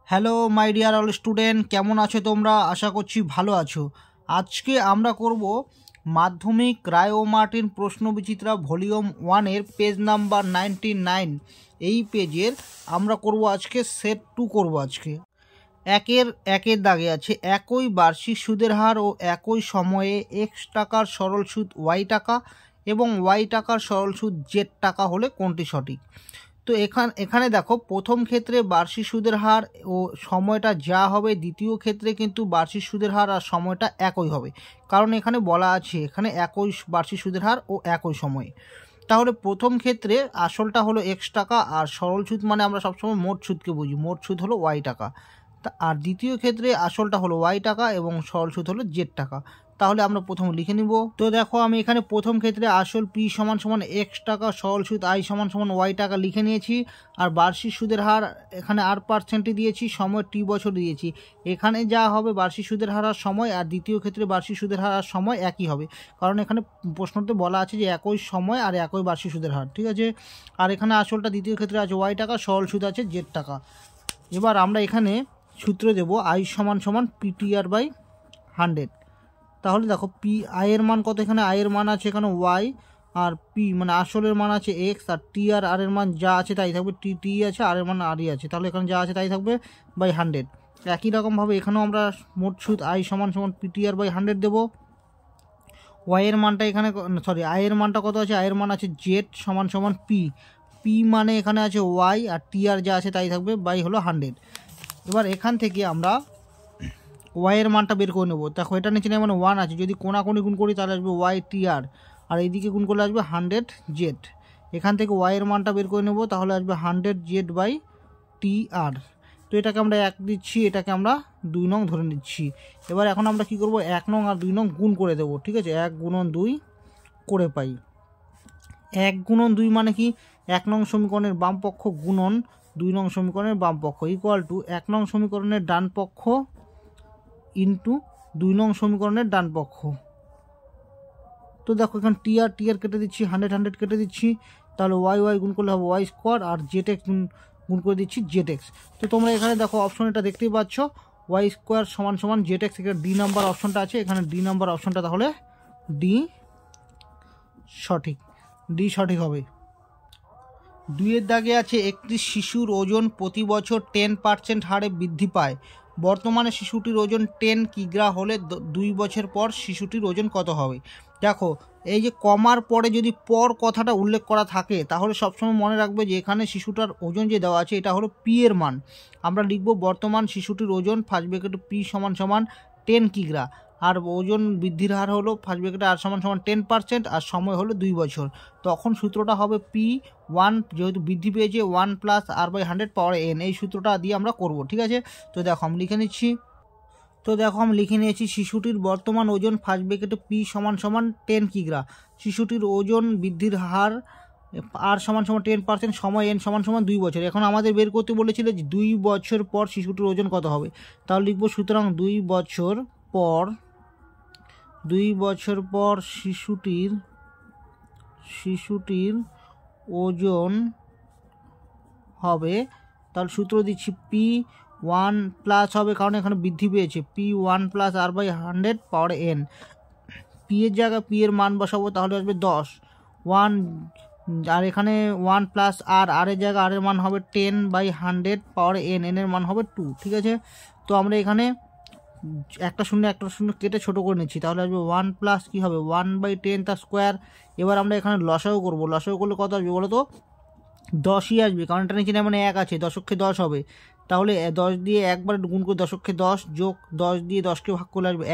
Hello my dear all student, কেমন আছো তোমরা? আশা করছি ভালো আছো। আজকে আমরা করব মাধ্যমিক রায় ও মার্টিন প্রশ্নবিচিত্রা ভলিউম 1-এর পেজ নাম্বার 99। এই পেজের আমরা করব আজকে সেট 2 করব। আজকে একের দাগে আছে একই বার্ষিক সুদের হার ও একই সময়ে এক্স টাকার সরল সুদ ওয়াই টাকা এবং ওয়াই টাকার সরল সুদ জেড টাকা হলে কোনটি সঠিক। তো এখানে দেখো, প্রথম ক্ষেত্রে বার্ষিক সুদের হার ও সময়টা যা হবে, দ্বিতীয় ক্ষেত্রে কিন্তু বার্ষিক সুদের হার আর সময়টা একই হবে, কারণ এখানে বলা আছে এখানে একই বার্ষিক সুদের হার ও একই সময়ে। তাহলে প্রথম ক্ষেত্রে আসলটা হলো এক্স টাকা আর সরল সুদ মানে আমরা সবসময় মোট সুদকে বুঝি, মোট সুদ হলো ওয়াই টাকা। আর দ্বিতীয় ক্ষেত্রে আসলটা হলো ওয়াই টাকা এবং সরল সুদ হলো জেড টাকা। তাহলে আমরা প্রথম লিখে নিব। তো দেখো, আমি এখানে প্রথম ক্ষেত্রে আসল পি সমান সমান এক্স টাকা, সরল সুদ আই সমান সমান ওয়াই টাকা লিখে নিয়েছি। আর বার্ষিক সুদের হার এখানে 8% দিয়েছি, সময় টি বছর দিয়েছি। এখানে যা হবে বার্ষিক সুদের হার আর সময়, আর দ্বিতীয় ক্ষেত্রে বার্ষিক সুদের হার আর সময় একই হবে, কারণ এখানে প্রশ্নতে বলা আছে যে একই সময় আর একই বার্ষিক সুদের হার, ঠিক আছে। আর এখানে আসলটা দ্বিতীয় ক্ষেত্রে আছে ওয়াই টাকা, সরল সুদ আছে জেড টাকা। এবার আমরা এখানে সূত্র দেব আই সমান সমান PTR/100। তাহলে দেখো, পি আয়ের মান কত, এখানে আয়ের মান আছে এখানে ওয়াই, আর পি মানে আসলের মান আছে এক্স, আর টি আর আর এর মান যা আছে তাই থাকবে, টি আছে আর এর মান আরই আছে, তাহলে এখানে যা আছে তাই থাকবে বাই 100। একই রকমভাবে এখানেও আমরা মোট সুদ আই সমান সমান PTR/100 দেবো। ওয়াইয়ের মানটা এখানে আয়ের মানটা কত আছে, আয়ের মান আছে জেড সমান সমান পি মানে এখানে আছে ওয়াই, আর টি আর যা আছে তাই থাকবে বাই হলো 100। এবার এখান থেকে আমরা ওয়াইয়ের মানটা বের করে নেবো। দেখো, এটা নিচে মানে 1 আছে, যদি কোনাকুনি গুণ করি তাহলে আসবে ওয়াই টি আর, আর এইদিকে গুণ করলে আসবে 100 জেড। এখান থেকে ওয়াইয়ের মানটা বের করে নেবো, তাহলে আসবে 100 জেড বাই টি আর। তো এটাকে আমরা 1 দিচ্ছি, এটাকে আমরা 2 নং ধরে নিচ্ছি। এবার এখন আমরা কি করব, 1 নং আর 2 নং গুণ করে দেবো, ঠিক আছে। 1 গুণন 2 করে পাই। 1 গুণন 2 মানে কি, 1 নং সমীকরণের বাম পক্ষ গুণন 2 নং সমীকরণের বাম পক্ষ ইকুয়াল টু 1 নং সমীকরণের ডান পক্ষ ইন্টু 2 নং সমীকরণের ডান পক্ষ। তো দেখো, এখানে টি আর কেটে দিচ্ছি, 100 কেটে দিচ্ছি, তাহলে ওয়াই গুণ করলে হবে ওয়াই স্কোয়ার, আর জেড এক্স গুণ করে দিচ্ছি জেড এক্স। তো তোমরা এখানে দেখো অপশন এটা দেখতেই পাচ্ছ, ওয়াই স্কোয়ার সমান সমান জেড এক্স। এখানে ডি নাম্বার অপশনটা আছে, এখানে ডি নাম্বার অপশনটা, তাহলে ডি সঠিক হবে। 2-এর দাগে আছে একটি শিশুর ওজন প্রতি বছর 10% হারে বৃদ্ধি পায়। বর্তমানে শিশুটির ওজন 10 কিগ্রা হলে 2 বছর পর শিশুটির ওজন কত হবে। দেখো, এই যে কমার পরে যদি পর কথাটা উল্লেখ করা থাকে, তাহলে সবসময় মনে রাখবে যে এখানে শিশুটার ওজন যে দেওয়া আছে এটা হলো পি এর মান। আমরা লিখব বর্তমান শিশুটির ওজন ফার্স্ট ব্র্যাকেটে পি সমান সমান 10 কিগ্রা, আর ওজন বৃদ্ধির হার হলো ফার্স্ট ব্র্যাকেটে আর সমান সমান 10%, আর সময় হলো 2 বছর। তখন সূত্রটা হবে P1, যেহেতু বৃদ্ধি পেয়েছে 1 + R/100 পাওয়ার n, এই সূত্রটা দিয়ে আমরা করব, ঠিক আছে। তো দেখো আমি লিখে নিচ্ছি। তো দেখো, আমি লিখে নিয়েছি শিশুটির বর্তমান ওজন ফার্স্ট ব্র্যাকেটে P সমান সমান 10 কিগ্রা, শিশুটির ওজন বৃদ্ধির হার আর সমান সমান 10%, সময় n সমান সমান 2 বছর। এখন আমাদের বের করতে বলেছিল যে 2 বছর পর শিশুটির ওজন কত হবে। তাহলে লিখবো, সুতরাং 2 বছর পর শিশুটির ওজন হবে, তাহলে সূত্র দিচ্ছি P1 প্লাস হবে, কারণ এখানে বৃদ্ধি পেয়েছে, P1 + R/100 পাওয়ার n। পি এর জায়গায় পি এর মান বসাবো, তাহলে আসবে 10, 1, আর এখানে 1 + আর এর জায়গায় আর এর মান হবে 10/100 পাওয়ার n, এর মান হবে 2, ঠিক আছে। তো আমরা এখানে একটা শূন্য কেটে ছোট করে নিচ্ছি, তাহলে আসবে 1 প্লাস কি হবে 1/10 তার স্কোয়ার। এবার আমরা এখানে লসাগু করবো, লসাগু করলে কত আসবে বলো তো, 10ই আসবে, কারণ এটা নিচে মানে 1 আছে, 10 10 হবে। তাহলে 10 দিয়ে একবার গুণ করে 10 10 যোগ 10 দিয়ে 10কে ভাগ করলে আসবে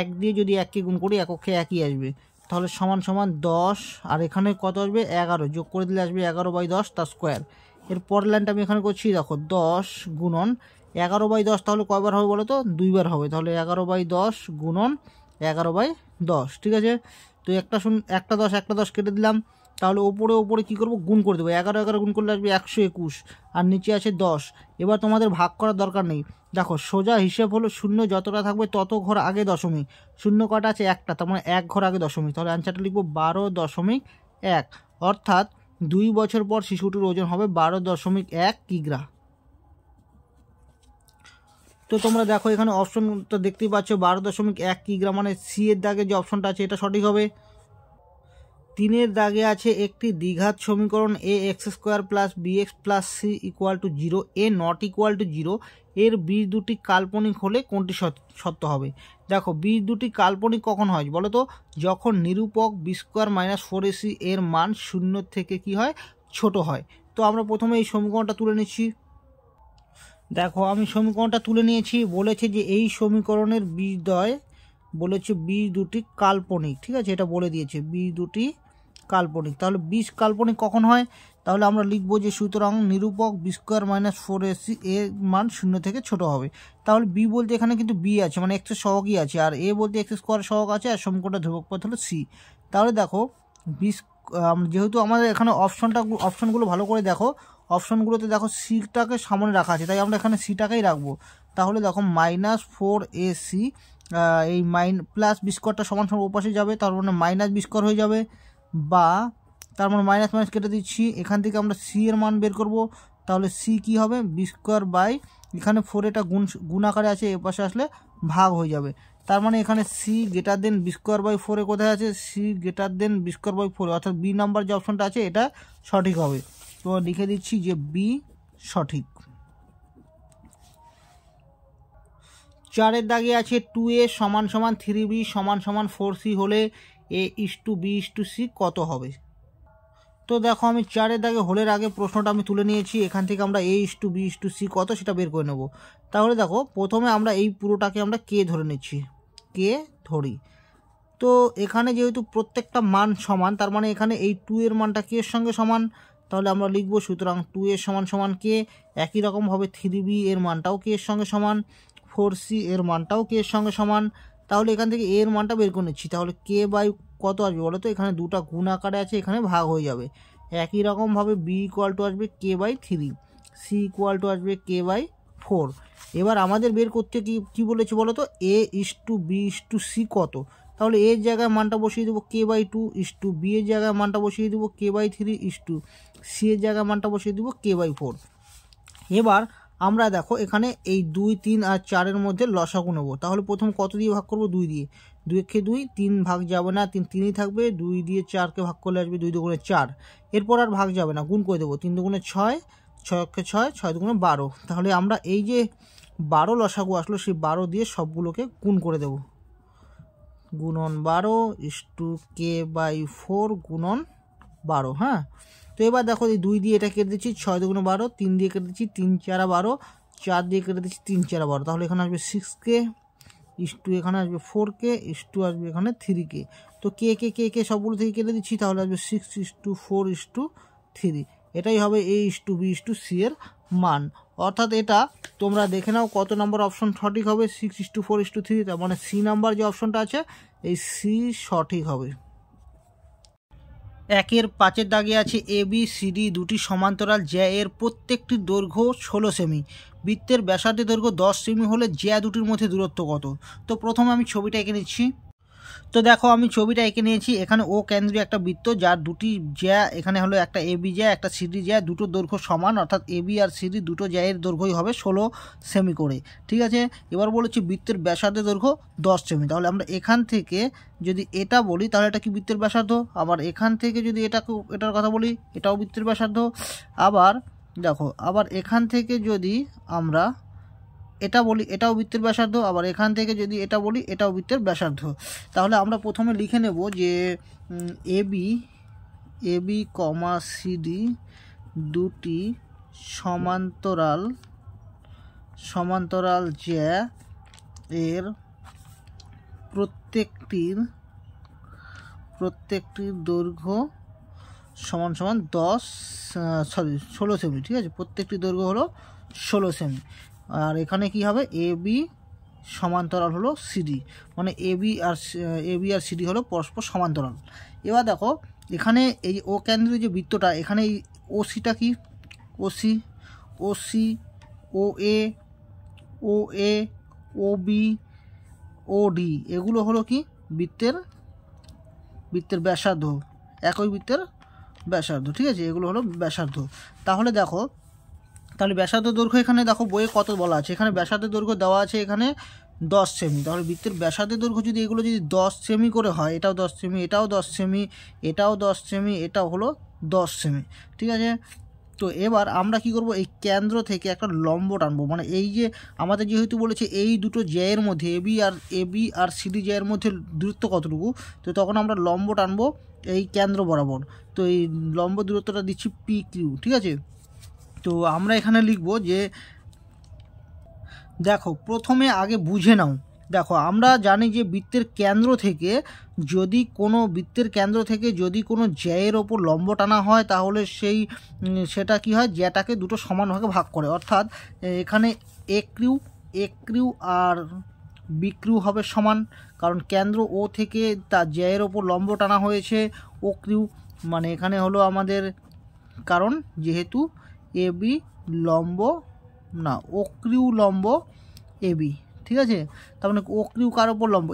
1 দিয়ে যদি 1কে গুণ করি এককে 1ই আসবে, তাহলে সমান সমান 10, আর এখানে কত আসবে 11, যোগ করে দিলে আসবে 11/10 তার স্কোয়ার। এর পরের লাইনটা আমি এখানে করছি, দেখো 10 গুণন 11/10, তাহলে কয়বার হবে বলো তো, 2বার হবে, তাহলে 11/10 গুণন 11/10, ঠিক আছে। তো একটা 10 কেটে দিলাম, তাহলে ওপরে কি করব, গুণ করে দেবো, 11 গুণ করলে আসবে 121, আর নিচে আছে 10। এবার তোমাদের ভাগ করার দরকার নেই, দেখো সোজা হিসেব হলো 0 যতটা থাকবে তত ঘর আগে দশমিক, 0 কটা আছে একটা, তার মানে 1 ঘর আগে দশমিক, তাহলে অ্যান্সারটা লিখবো 12.1 1, অর্থাৎ 2 বছর পর শিশুটির ওজন হবে 12.1 কিগ্রা। তো তোমরা দেখো এখানে অপশনটা দেখতেই পাচ্ছ 12.1 কিগ্রা, মানে সি এর দাগে যে অপশনটা আছে এটা সঠিক হবে। 3-এর দাগে আছে একটি দ্বিঘাত সমীকরণ A X square plus B X plus C equal to 0, A not equal to 0, এর বীজ দুটি কাল্পনিক হলে কোনটি সত্য হবে? দেখো বীজ দুটি কাল্পনিক কখন হয় বলো তো? যখন নিরূপক বি স্কোয়ার মাইনাস 4ac এর মান 0 থেকে কি হয়? ছোট হয়। তো আমরা প্রথমে এই সমীকরণটা তুলে নিচ্ছি। দেখো আমি সমীকরণটা তুলে নিয়েছি। বলেছে যে এই সমীকরণের বীজদ্বয় বলেছে বীজ দুটি কাল্পনিক, ঠিক আছে, এটা বলে দিয়েছে বীজ দুটি কাল্পনিক। তাহলে বীজ কাল্পনিক কখন হয়? তাহলে আমরা লিখবো যে সুতরাং নিরূপক বি স্কোয়ার মাইনাস 4ac এর মান 0 থেকে ছোট হবে। তাহলে বি বলতে এখানে কিন্তু বি আছে, মানে এক্সের সহগই আছে, আর এ বলতে এক্স স্কোয়ার সহগ আছে, আর সমীকরণটা ধ্রুবক পদ হলো সি। তাহলে দেখো বি, যেহেতু আমাদের এখানে অপশনগুলো ভালো করে দেখো, অপশনগুলোতে দেখো সিটাকে সামনে রাখা আছে, তাই আমরা এখানে সিটাকেই রাখবো। তাহলে দেখো -4ac এই প্লাস বি স্কোয়ারটা সমান সমান ওপাশে যাবে, তার মানে মাইনাস বি স্কোয়ার হয়ে যাবে, বা তার মানে মাইনাস মাইনাস কেটে দিচ্ছি, এখান থেকে আমরা সি এর মান বের করব। তাহলে সি কি হবে? বি স্কোয়ার বাই, এখানে 4 এটা গুণ আকারে আছে, এ পাশে আসলে ভাগ হয়ে যাবে। তার মানে এখানে C greater than B square by 4 কোথায় আছে? C greater than B square by 4, অর্থাৎ বি নাম্বার যে অপশনটা আছে এটা সঠিক হবে। তো লিখে দিচ্ছি যে বি সঠিক। 4-এর দাগে আছে 2a সমান সমান 3b সমান সমান 4c হলে a:b:c কত হবে? তো দেখো আমি 4-এর দাগে হোলের আগে প্রশ্নটা আমি তুলে নিয়েছি, এখান থেকে আমরা a:b:c কত সেটা বের করে নেব। তাহলে দেখো প্রথমে আমরা এই পুরোটাকে আমরা কে ধরে নিচ্ছি, কে ধরি। তো এখানে যেহেতু প্রত্যেকটা মান সমান, তার মানে এখানে এই 2 এর মানটা কে এর সঙ্গে সমান, তাহলে আমরা লিখব সুতরাং 2 এর সমান সমান কে। একই রকমভাবে 3b এর মানটাও কে এর সঙ্গে সমান, 4c এর মানটাও কে এর সঙ্গে সমান। তাহলে এখান থেকে এর মানটা বের করে নিচ্ছি, তাহলে কে বাই কত আসবে বলো তো? এখানে দুটা গুণ আকারে আছে, এখানে ভাগ হয়ে যাবে। একই রকমভাবে বি ইকুয়াল টু আসবে কে বাই 3, সি ইকুয়াল টু আসবে কে বাই 4। এবার আমাদের বের করতে কি বলেছে বলো তো? a:b:c কত? তাহলে এর জায়গায় মানটা বসিয়ে দেবো কে বাই 2, বি এর জায়গায় মানটা বসিয়ে দেবো কে বাই 3, সি এর জায়গায় মানটা বসিয়ে দেবো কে বাই 4। এবার আমরা দেখো এখানে এই 2, 3 আর 4-এর মধ্যে লসাগু নেবো। তাহলে প্রথম কত দিয়ে ভাগ করবো? 2 দিয়ে। 2 2, 3 ভাগ যাবে না, 3ই থাকবে। 2 দিয়ে 4কে ভাগ করলে আসবে 2 2 4। এরপর আর ভাগ যাবে না, গুণ করে দেবো। 3 2 6, 6 6, 6 2 12। তাহলে আমরা এই যে 12 লসাগু আসলো, সেই 12 দিয়ে সবগুলোকে গুণ করে দেবো। গুণন 12 কে বাই 4 গুণন 12। হ্যাঁ, তো এবার দেখো এই 2 দিয়ে এটা কেটে দিচ্ছি, 6 2 12, 3 দিয়ে কেটে দিচ্ছি 3 4 12, 4 দিয়ে কেটে দিচ্ছি 3 4 12। তাহলে এখানে আসবে 6k, এখানে আসবে 4k, আসবে এখানে 3k। তো কে সবগুলো থেকে কেটে দিচ্ছি, তাহলে আসবে 6:4:3। এটাই হবে a:b:c এর মান। অর্থাৎ এটা তোমরা দেখে নাও কত নম্বর অপশন সঠিক হবে, 6:4:3। তার মানে সি নাম্বার যে অপশনটা আছে এই সি সঠিক হবে। 1-এর 5-এর দাগে আছে ABCD দুটি সমান্তরাল জ্যা এর প্রত্যেকটির দৈর্ঘ্য 16 সেমি। বৃত্তের ব্যাসার্ধের দৈর্ঘ্য 10 সেমি হলে জ্যা দুটির মধ্যে দূরত্ব কত? তো প্রথমে আমি ছবিটা এঁকে নিচ্ছি। তো দেখো আমি ছবিটা এঁকে নিয়েছি। এখানে ও কেন্দ্রীয় একটা বৃত্ত, যার দুটি জ্যা, এখানে হলো একটা এবি জ্যা একটা সিডি জ্যা, দুটোর দৈর্ঘ্য সমান, অর্থাৎ এবি আর সিডি দুটো জ্যায়ের দৈর্ঘ্যই হবে 16 সেমি করে। ঠিক আছে, এবার বলেছি বৃত্তের ব্যাসার্ধের দৈর্ঘ্য 10 সেমি। তাহলে আমরা এখান থেকে যদি এটা বলি তাহলে এটা কি বৃত্তের ব্যাসার্ধ, আবার এখান থেকে যদি এটার কথা বলি এটাও বৃত্তের ব্যাসার্ধ। আবার দেখো, আবার এখান থেকে যদি আমরা এটা বলি এটাও বৃত্তের ব্যাসার্ধ, আবার এখান থেকে যদি এটা বলি এটাও বৃত্তের ব্যাসার্ধ। তাহলে আমরা প্রথমে লিখে নেব যে এবি কমা সিডি দুটি সমান্তরাল জ্যা এর প্রত্যেকটির দৈর্ঘ্য সমান সমান 16 সেমি। ঠিক আছে, প্রত্যেকটি দৈর্ঘ্য হলো 16 সেমি। আর এখানে কি হবে? এবি সমান্তরাল হলো সিডি, মানে এবি আর সিডি হলো পরস্পর সমান্তরাল। এবার দেখো এখানে এই ও কেন্দ্রীয় যে বৃত্তটা, এখানে এই ওসিটা কি? ওসি ও এ ও বি ও ডি এগুলো হলো কি? বৃত্তের ব্যাসার্ধ। একই বৃত্তের ব্যাসার্ধ। ঠিক আছে, এগুলো হলো ব্যাসার্ধ। তাহলে দেখো, তাহলে ব্যাসার্ধ দৈর্ঘ্য এখানে দেখো বইয়ে কত বলা আছে, এখানে ব্যাসার্ধের দৈর্ঘ্য দেওয়া আছে এখানে 10 সেমি। তাহলে বৃত্তের ব্যাসার্ধের দৈর্ঘ্য যদি এগুলো যদি 10 সেমি করে হয়, এটাও 10 সেমি, এটাও 10 সেমি, এটাও 10 সেমি, এটাও হলো 10 সেমি। ঠিক আছে, তো এবার আমরা কি করব, এই কেন্দ্র থেকে একটা লম্ব টানবো। মানে এই যে আমাদের যেহেতু বলেছে এই দুটো জ্যায়ের মধ্যে এবি আর সিডি জ্যায়ের মধ্যে দূরত্ব কতটুকু, তো তখন আমরা লম্ব টানবো এই কেন্দ্র বরাবর। তো এই লম্ব দূরত্বটা দিচ্ছি পি কিউ। ঠিক আছে, তো আমরা এখানে লিখব যে দেখো প্রথমে আগে বুঝে নাও। দেখো আমরা জানি যে বৃত্তের কেন্দ্র থেকে যদি কোনো জ্যায়ের ওপর লম্ব টানা হয় তাহলে সেটা কি হয়, জ্যাটাকে দুটো সমান ভাগে ভাগ করে। অর্থাৎ এখানে এ ক্রিউ আর বি ক্রিউ হবে সমান, কারণ কেন্দ্র ও থেকে তার জ্যায়ের ওপর লম্ব টানা হয়েছে ও ক্রিউ। মানে এখানে হলো আমাদের, কারণ যেহেতু এ বি লম্ব না, ও ক্রিউ লম্ব এ বি। ঠিক আছে, তার মানে ও ক্রিউ কার ওপর লম্ব,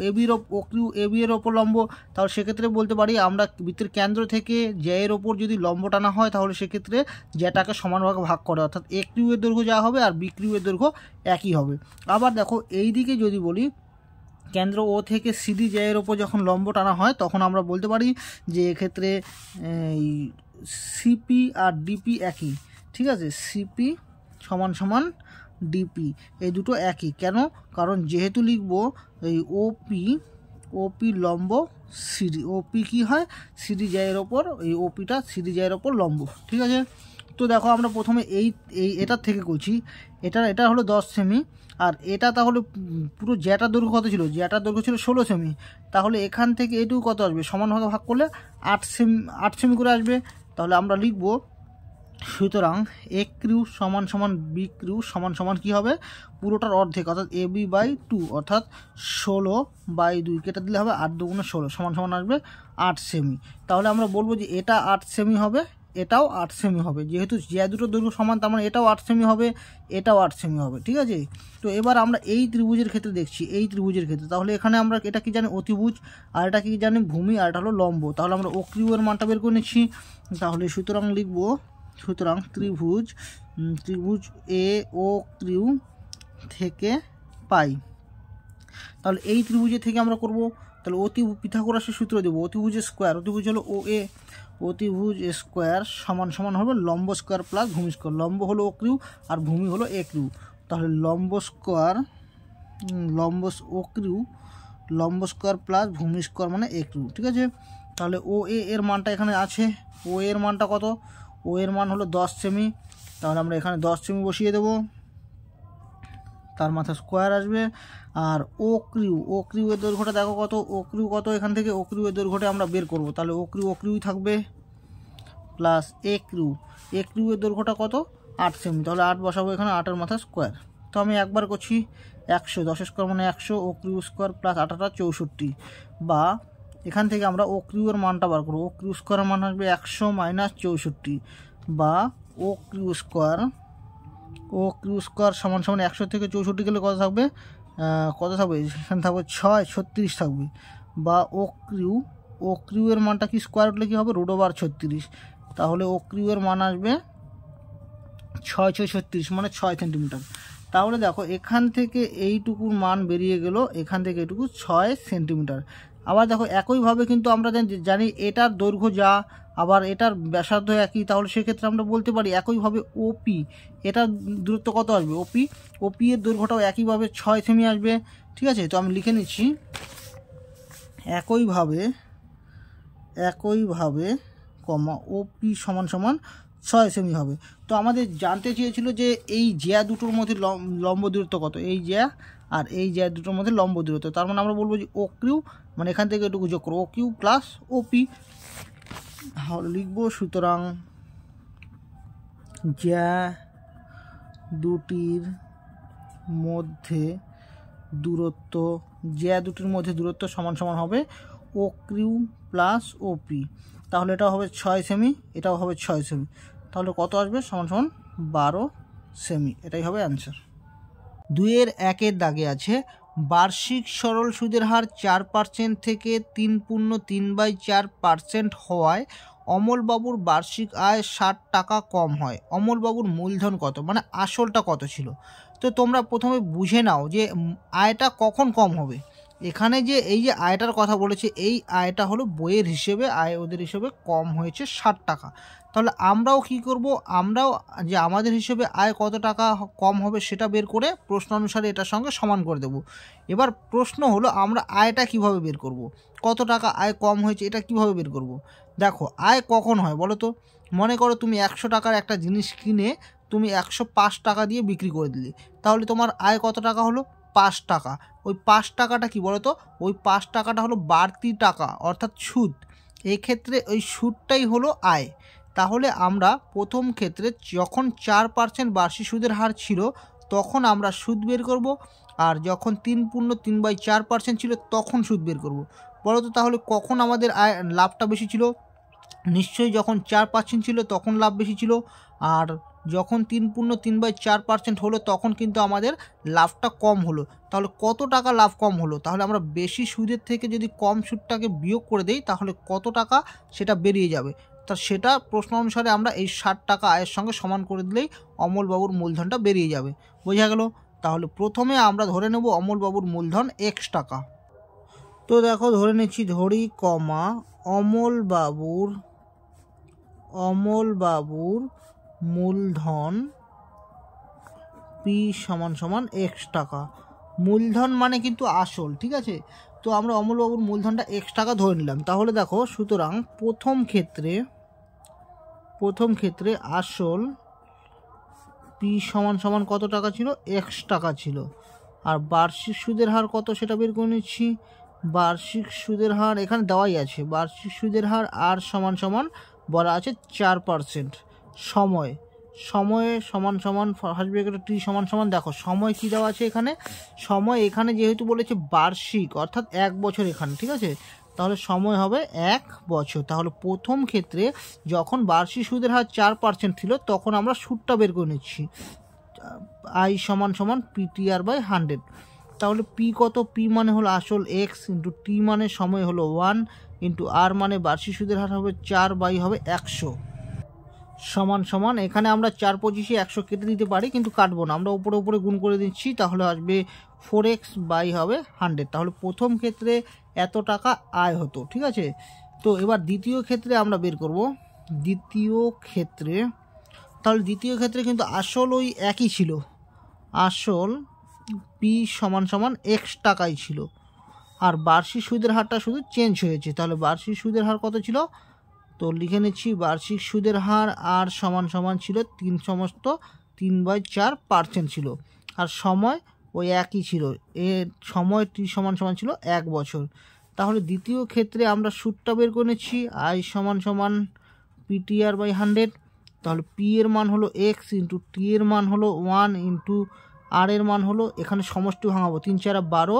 ও ক্রিউ এ বি এর ওপর লম্ব। তাহলে সেক্ষেত্রে বলতে পারি আমরা বৃত্তের কেন্দ্র থেকে জ্যায়ের ওপর যদি লম্ব টানা হয় তাহলে সেক্ষেত্রে জ্যাটাকে সমানভাগে ভাগ করে, অর্থাৎ এ ক্রিউ এর দৈর্ঘ্য যা হবে আর বি ক্রিউ এর দৈর্ঘ্য একই হবে। আবার দেখো এই দিকে যদি বলি কেন্দ্র ও থেকে সিডি জ্যায়ের ওপর যখন লম্ব টানা হয় তখন আমরা বলতে পারি যে এক্ষেত্রে সিপি আর ডিপি একই। ঠিক আছে, সিপি সমান সমান ডিপি, এই দুটো একই। কেন, কারণ যেহেতু লিখব এই ওপি লম্ব সিডি, ওপি কি হয় সিডি জ্যায়ের ওপর, এই ওপিটা সিডি জ্যায়ের ওপর লম্ব। ঠিক আছে, তো দেখো আমরা প্রথমে এটার থেকে করছি। এটা হলো 10 সেমি, আর এটা তাহলে পুরো জ্যাটার দৈর্ঘ্য কত ছিল, জ্যাটার দৈর্ঘ্য ছিল 16 সেমি। তাহলে এখান থেকে এটুকু কত আসবে, সমানভাগে ভাগ করলে 8 সেমি করে আসবে। তাহলে আমরা লিখব সুতরাং এ ক্রিউ সমান সমান বি ক্রিউ সমান সমান কী হবে, পুরোটার অর্ধেক অর্থাৎ এ বি বাই 2 অর্থাৎ 16/2 কেটে দিলে হবে 8 × 16 সমান সমান আসবে 8 সেমি। তাহলে আমরা বলবো যে এটা 8 সেমি হবে, এটাও 8 সেমি হবে। যেহেতু জ্যা দুটো দৈর্ঘ্য সমান তার মানে এটাও 8 সেমি হবে, এটাও 8 সেমি হবে। ঠিক আছে, তো এবার আমরা এই ত্রিভুজের ক্ষেত্রে দেখছি, এই ত্রিভুজের ক্ষেত্রে তাহলে এখানে আমরা এটা কি জানি অতিভুজ, আর এটা কি জানি ভূমি, আর এটা হলো লম্ব। তাহলে আমরা ও কিউ এর মানটা বের করে নিচ্ছি। তাহলে সুতরাং লিখব, সুতরাং ত্রিভুজ এ ও কিউ থেকে পাই। তাহলে এই ত্রিভুজের থেকে আমরা করব, তাহলে পিথাগোরাসের সূত্র দেবো, অতিভুজের স্কোয়ার, অতিভুজ হলো ও এ, অতিভুজ স্কোয়ার সমান সমান হবে লম্ব স্কোয়ার প্লাস ভূমি স্কোয়ার। লম্ব হলো ও কিউ আর ভূমি হলো এ কিউ। তাহলে লম্ব স্কোয়ার প্লাস ভূমি স্কোয়ার মানে এ কিউ। ঠিক আছে, তাহলে ও এর মানটা এখানে আছে, ও এর মানটা কত, ও এর মান হলো 10 সেমি। তাহলে আমরা এখানে 10 সেমি বসিয়ে দেব, তার মাথায় স্কোয়ার আসবে। আর ও কিউ এর দৈর্ঘ্যটা দেখো কত, ও কিউ কত, এখান থেকে ও কিউ এর দৈর্ঘ্যটা আমরা বের করব। তাহলে ও কিউই থাকবে প্লাস এ কিউ এর দৈর্ঘ্যটা কত 8 সেমি। তাহলে 8 বসাবো এখানে, 8-এর মাথায় স্কোয়ার। তো আমি একবার করছি 100, 10 স্কোয়ার মানে 100, ও কিউ স্কোয়ার প্লাস 8 64, বা এখান থেকে আমরা ও কিউ এর মানটা বার করবো। ও কিউ স্কোয়ারের মান আসবে 100 - 64, বা ও কিউ স্কোয়ার সমান সমান 100 থেকে 64 গেলে কত থাকবে, এখানে থাকবে 6 36 থাকবে। বা ও কিউ এর মানটা কি স্কোয়ার উঠলে কী হবে, √36। তাহলে ও কিউ এর মান আসবে 6 × 36 মানে 6 সেন্টিমিটার। তাহলে দেখো এখান থেকে এইটুকুর মান বেরিয়ে গেল, এখান থেকে এইটুকু 6 সেন্টিমিটার। আবার দেখো একইভাবে কিন্তু আমরা জানি এটার দৈর্ঘ্য যা, আবার এটার ব্যাসার্ধ একই, তাহলে সেক্ষেত্রে আমরা বলতে পারি একইভাবে ওপি, এটার দূরত্ব কত আসবে, ওপি এর দৈর্ঘ্যটাও একইভাবে 6 সেমি আসবে। ঠিক আছে, তো আমি লিখে নিচ্ছি একইভাবে কমা ওপি সমান সমান 6 সেমি হবে। তো আমাদের জানতে চেয়েছিল যে এই জ্যা দুটোর মধ্যে লম্ব দূরত্ব কত, এই জ্যা আর এই জ্যা দুটোর মধ্যে লম্ব দূরত্ব। তার মানে আমরা বলবো যে ও কিউ, মানে এখান থেকে এটুকু যোগ করো, ও কিউ প্লাস ওপি। লিখব সুতরাং জ্যা দুটির মধ্যে দূরত্ব সমান সমান হবে ও কিউ প্লাস ওপি। তাহলে এটাও হবে 6 সেমি, এটাও হবে 6 সেমি। তাহলে কত আসবে, সমান সমান 12 সেমি। এটাই হবে অ্যান্সার। 2-এর 1-এর দাগে আছে বার্ষিক সরল সুদের হার 4% থেকে 3.3/4% হওয়ায় অমলবাবুর বার্ষিক আয় 60 টাকা কম হয়। অমলবাবুর মূলধন কত, মানে আসলটা কত ছিল। তো তোমরা প্রথমে বুঝে নাও যে আয়টা কখন কম হবে। এখানে যে এই যে আয়টার কথা বলেছে, এই আয়টা হলো বইয়ের হিসেবে আয় ওদের হিসেবে কম হয়েছে 60 টাকা। তাহলে আমরাও কি করব, আমরাও যে আমাদের হিসেবে আয় কত টাকা কম হবে সেটা বের করে প্রশ্ন অনুসারে এটার সঙ্গে সমান করে দেব। এবার প্রশ্ন হলো আমরা আয়টা কিভাবে বের করব, কত টাকা আয় কম হয়েছে এটা কিভাবে বের করব। দেখো আয় কখন হয় বলো তো। মনে করো তুমি 100 টাকার একটা জিনিস কিনে তুমি 105 টাকা দিয়ে বিক্রি করে দিলে, তাহলে তোমার আয় কত টাকা হলো, 5 টাকা। ওই 5 টাকাটা কি বলো তো, ওই 5 টাকাটা হলো বাড়তি টাকা অর্থাৎ সুদ। এক্ষেত্রে ওই সুদটাই হলো আয়। তাহলে আমরা প্রথম ক্ষেত্রে যখন 4% বার্ষিক সুদের হার ছিল তখন আমরা সুদ বের করব, আর যখন 3.3/4% ছিল তখন সুদ বের করব। বলো তো তাহলে কখন আমাদের আয় লাভটা বেশি ছিল, নিশ্চয়ই যখন 4% ছিল তখন লাভ বেশি ছিল, আর যখন 3.3/4% হলো তখন কিন্তু আমাদের লাভটা কম হলো। তাহলে কত টাকা লাভ কম হলো, তাহলে আমরা বেশি সুদের থেকে যদি কম সুদটাকে বিয়োগ করে দেই তাহলে কত টাকা সেটা বেরিয়ে যাবে। তা সেটা প্রশ্ন অনুসারে আমরা এই 60 টাকা আয়ের সঙ্গে সমান করে দিলেই অমলবাবুর মূলধনটা বেরিয়ে যাবে। বোঝা গেল। তাহলে প্রথমে আমরা ধরে নেব অমলবাবুর মূলধন X টাকা। তো দেখো ধরে নিচ্ছি, ধরি কমা অমলবাবুর মূলধন P = X টাকা। মূলধন মানে কিন্তু আসল, ঠিক আছে। তো আমরা অমলবাবুর মূলধনটা X টাকা ধরে নিলাম। তাহলে দেখো সুতরাং প্রথম ক্ষেত্রে আসল P = কত টাকা ছিল, X টাকা ছিল। আর বার্ষিক সুদের হার কত সেটা বের করে নিচ্ছি। বার্ষিক সুদের হার এখানে দেওয়াই আছে, বার্ষিক সুদের হার R বলা আছে 4%। সময় ফার্স্ট ব্র্যাকেটে T দেখো সময় কি দেওয়া আছে এখানে, সময় এখানে যেহেতু বলেছে বার্ষিক অর্থাৎ 1 বছর এখানে, ঠিক আছে। তাহলে সময় হবে 1 বছর। তাহলে প্রথম ক্ষেত্রে যখন বার্ষিক সুদের হার 4% ছিল তখন আমরা সুদটা বের করে নিচ্ছি, I = PTR/100। তাহলে P কত, P মানে হলো আসল X, ইন্টু T মানে সময় হলো 1, ইন্টু R মানে বার্ষিক সুদের হার হবে 4/100 সমান এখানে আমরা 4 পঁচিশে 100 কেটে দিতে পারি কিন্তু কাটবো না, আমরা উপরে গুণ করে দিচ্ছি। তাহলে আসবে 4x/100। তাহলে প্রথম ক্ষেত্রে এত টাকা আয় হতো, ঠিক আছে। তো এবার দ্বিতীয় ক্ষেত্রে আমরা বের করব। তাহলে দ্বিতীয় ক্ষেত্রে কিন্তু আসল ওই একই ছিল, আসল P = X টাকাই ছিল, আর বার্ষিক সুদের হারটা শুধু চেঞ্জ হয়েছে। তাহলে বার্ষিক সুদের হার কত ছিল, তো লিখে নিচ্ছি বার্ষিক সুদের হার R ছিল 3/4% ছিল, আর সময় ওই একই ছিল, এর সময় T = ছিল 1 বছর। তাহলে দ্বিতীয় ক্ষেত্রে আমরা সুদটা বের করে নিচ্ছি, I = PTR/100। তাহলে P এর মান হলো X, ইন্টু T এর মান হলো 1, ইন্টু R এর মান হলো, এখানে সমষ্টি ভাঙাবো 3 × 12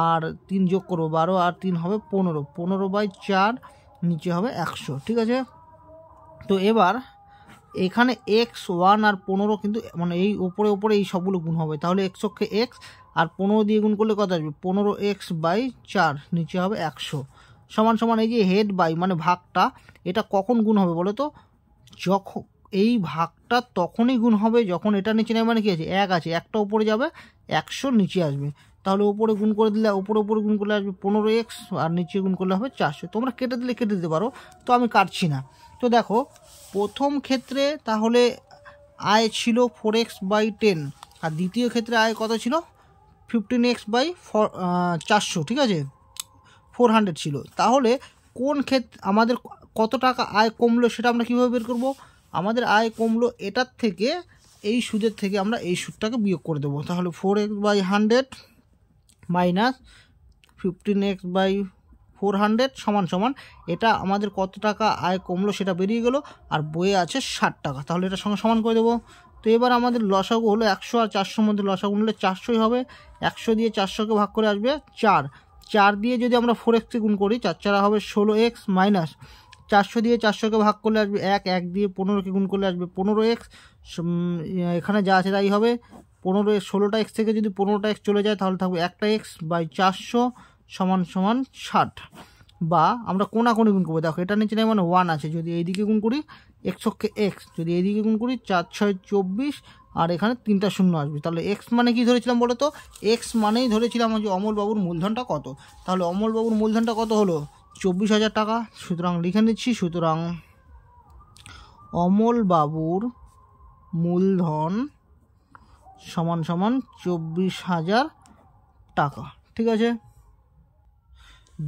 আর 3 যোগ করবো 12 আর 3 হবে 15, 15/4 নিচে হবে 100, ঠিক আছে। তো এবার এখানে X1 আর 15 কিন্তু মানে এই ওপরে এই সবগুলো গুণ হবে। তাহলে X অক্ষে X আর 15 দিয়ে গুণ করলে কত আসবে, 15x/4 নিচে হবে 100 সমান এই যে হেড বাই মানে ভাগটা, এটা কখন গুণ হবে বলো তো, যখন এই ভাগটা তখনই গুণ হবে যখন এটা নিচে নেই, মানে কি আছে 1 আছে, একটা উপরে যাবে 100 নিচে আসবে। তাহলে উপরে গুণ করে দিলে উপরে গুণ করলে আসবে 15x আর নিচে গুণ করলে হবে 400। তোমরা কেটে দিতে পারো, তো আমি কাটছি না। তো দেখো প্রথম ক্ষেত্রে তাহলে আয় ছিল 4x/10, আর দ্বিতীয় ক্ষেত্রে আয় কত ছিল 15x/400, ঠিক আছে, 400 ছিল। তাহলে কোন ক্ষেত্রে আমাদের কত টাকা আয় কমলো সেটা আমরা কীভাবে বের করব। আমাদের আয় কমলো এটার থেকে, এই সুদের থেকে আমরা এই সুদটাকে বিয়োগ করে দেবো। তাহলে 4x/100 মাইনাস 15x/400 সমান এটা আমাদের কত টাকা আয় কমলো সেটা বেরিয়ে গেল, আর বইয়ে আছে 60 টাকা। তাহলে এটার সঙ্গে সমান করে দেবো। তো এবার আমাদের লসাগু হলো 100 আর 400 মধ্যে লসাগু নিলে 400ই হবে। 100 দিয়ে 400কে ভাগ করে আসবে 4 দিয়ে যদি আমরা 4x গুণ করি 4 4 হবে 16x, মাইনাস 400 দিয়ে 400কে ভাগ করলে আসবে 1 দিয়ে 15কে গুণ করলে আসবে 15x, এখানে যা আছে তাই হবে। ষোলোটা এক্স থেকে যদি 15টা এক্স চলে যায় তাহলে থাকবে একটা এক্স বাই 400 সমান সমান 60। বা আমরা কোনাকুনি গুণ করবো, দেখো এটা নিচে নেই মানে 1 আছে, যদি এইদিকে গুণ করি এক্স অক্ষে এক্স, যদি এইদিকে গুণ করি 4 6 24 আর এখানে 3টা শূন্য আসবে। তাহলে এক্স মানে কি ধরেছিলাম বলো তো? এক্স মানেই ধরেছিলাম যে অমলবাবুর মূলধনটা কত। তাহলে অমলবাবুর মূলধনটা কত হলো? 24,000 টাকা। সুতরাং লিখে নিচ্ছি, সুতরাং অমলবাবুর মূলধন সমান সমান 24,000 টাকা। ঠিক আছে।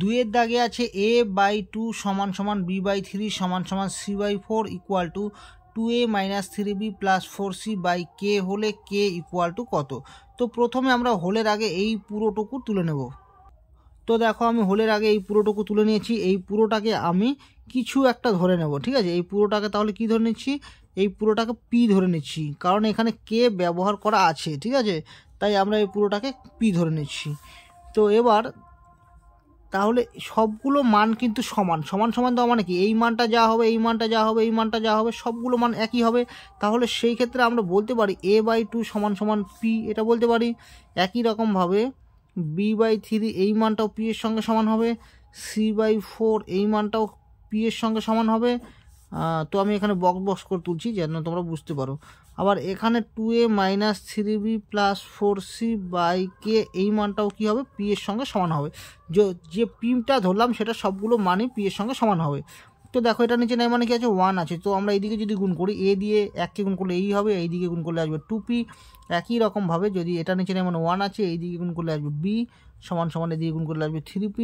2-এর দাগে আছে a/2 সমান সমান b/3 সমান সমান c/4 equal to 2a - 3b plus 4c by k হলে k ইকুয়াল টু কত? তো প্রথমে আমরা হোলের আগে এই পুরোটুকু তুলে নেব। তো দেখো আমি হোলের আগে এই পুরোটুকু তুলে নিয়েছি, এই পুরোটাকে আমি কিছু একটা ধরে নেব। ঠিক আছে, এই পুরোটাকে তাহলে কি ধরে নিচ্ছি? এই পুরোটাকে পি ধরে নিচ্ছি, কারণ এখানে কে ব্যবহার করা আছে। ঠিক আছে, তাই আমরা এই পুরোটাকে পি ধরে নিচ্ছি। তো এবার তাহলে সবগুলো মান কিন্তু সমান সমান সমান দেওয়া মানে কি? এই মানটা যা হবে, এই মানটা যা হবে, এই মানটা যা হবে, সবগুলো মান একই হবে। তাহলে সেই ক্ষেত্রে আমরা বলতে পারি a/2 সমান সমান পি, এটা বলতে পারি। একই রকমভাবে b/3 এই মানটাও পি এর সঙ্গে সমান হবে, c/4 এই মানটাও পি এর সঙ্গে সমান হবে। তো আমি এখানে বক্স করে তুলছি যেন তোমরা বুঝতে পারো। আবার এখানে 2a - 3b plus 4c by কে এই মানটাও কী হবে? পি এর সঙ্গে সমান হবে। যে পিটা ধরলাম সেটা সবগুলো মানই পি এর সঙ্গে সমান হবে। তো দেখো এটা নিচে নেই মানে কি আছে? 1 আছে। তো আমরা এইদিকে যদি গুণ করি, এ দিয়ে 1কে গুণ করলে এই হবে, এই দিকে গুণ করলে আসবে 2p। একই রকমভাবে যদি এটা নিচে নেই মানে 1 আছে, এই দিকে গুণ করলে আসবে b সমান সমান এদিকে গুণ করলে আসবে 3p,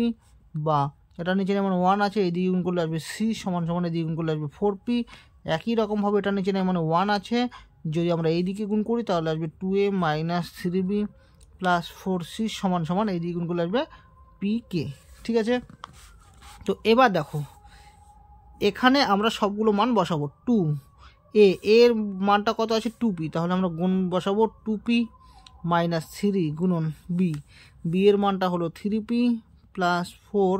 বা এটা নিচে যেমন 1 আছে, এই দিকে গুণ করলে আসবে c সমান সমান এদিকে গুণ করলে আসবে 4p। একই রকমভাবে এটা নিচে মানে 1 আছে, যদি আমরা এই দিকে গুণ করি তাহলে আসবে 2a - 3b প্লাস 4c সমান সমান এই দিকে গুণ করলে আসবে pk। ঠিক আছে, তো এবার দেখো এখানে আমরা সবগুলো মান বসাবো। 2a এর মানটা কত আছে? 2p, তাহলে আমরা গুণ বসাবো 2p - 3 গুণন b, b এর মানটা হলো 3p প্লাস 4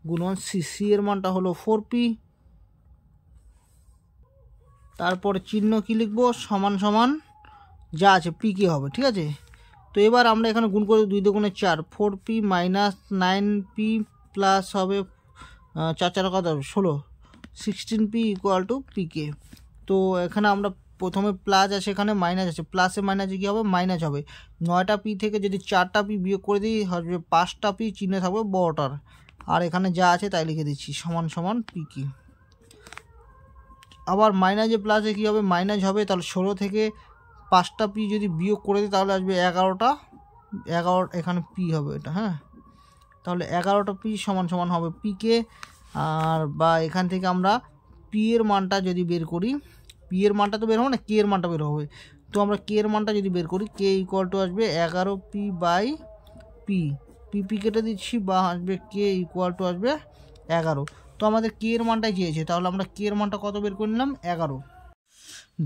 গুণন সি এর মানটা হলো 4p। তারপর চিহ্ন কি লিখবো? সমান সমান যা আছে পি কে হবে। ঠিক আছে, তো এবার আমরা এখানে গুণ করে 2 দুগুণে 4, 4p - 9p প্লাস হবে 4 4 কত হবে? 16, 16p ইকুয়াল টু পিকে। তো এখানে আমরা প্রথমে প্লাস আছে, এখানে মাইনাস আছে, প্লাসে মাইনাসে কী হবে? মাইনাস হবে। 9টা পি থেকে যদি 4টা পি বিয়োগ করে দিই হবে 5টা পি, চিহ্নে থাকবে বড়টার। আর এখানে যা আছে তাই লিখে দিচ্ছি, সমান সমান পি কি। আবার মাইনাসে প্লাসে কী হবে? মাইনাস হবে। তাহলে 16 থেকে 5টা পি যদি বিয়োগ করে দিই তাহলে আসবে 11টা, 11 এখানে পি হবে এটা। হ্যাঁ, তাহলে 11টা পি সমান সমান হবে পিকে। আর বা এখান থেকে আমরা পি এর মানটা যদি বের করি, পি এর মানটা তো বের হবে না, কে এর মানটা বের হবে। তো আমরা কে এর মানটা যদি বের করি, কে ইকুয়াল টু আসবে 11p বাই পি, পি কেটে দিচ্ছি, বা আসবে কে ইকুয়াল টু আসবে 11। তো আমাদের কে এর মানটাই চেয়েছে, তাহলে আমরা কে এর মানটা কত বের করে নিলাম? 11।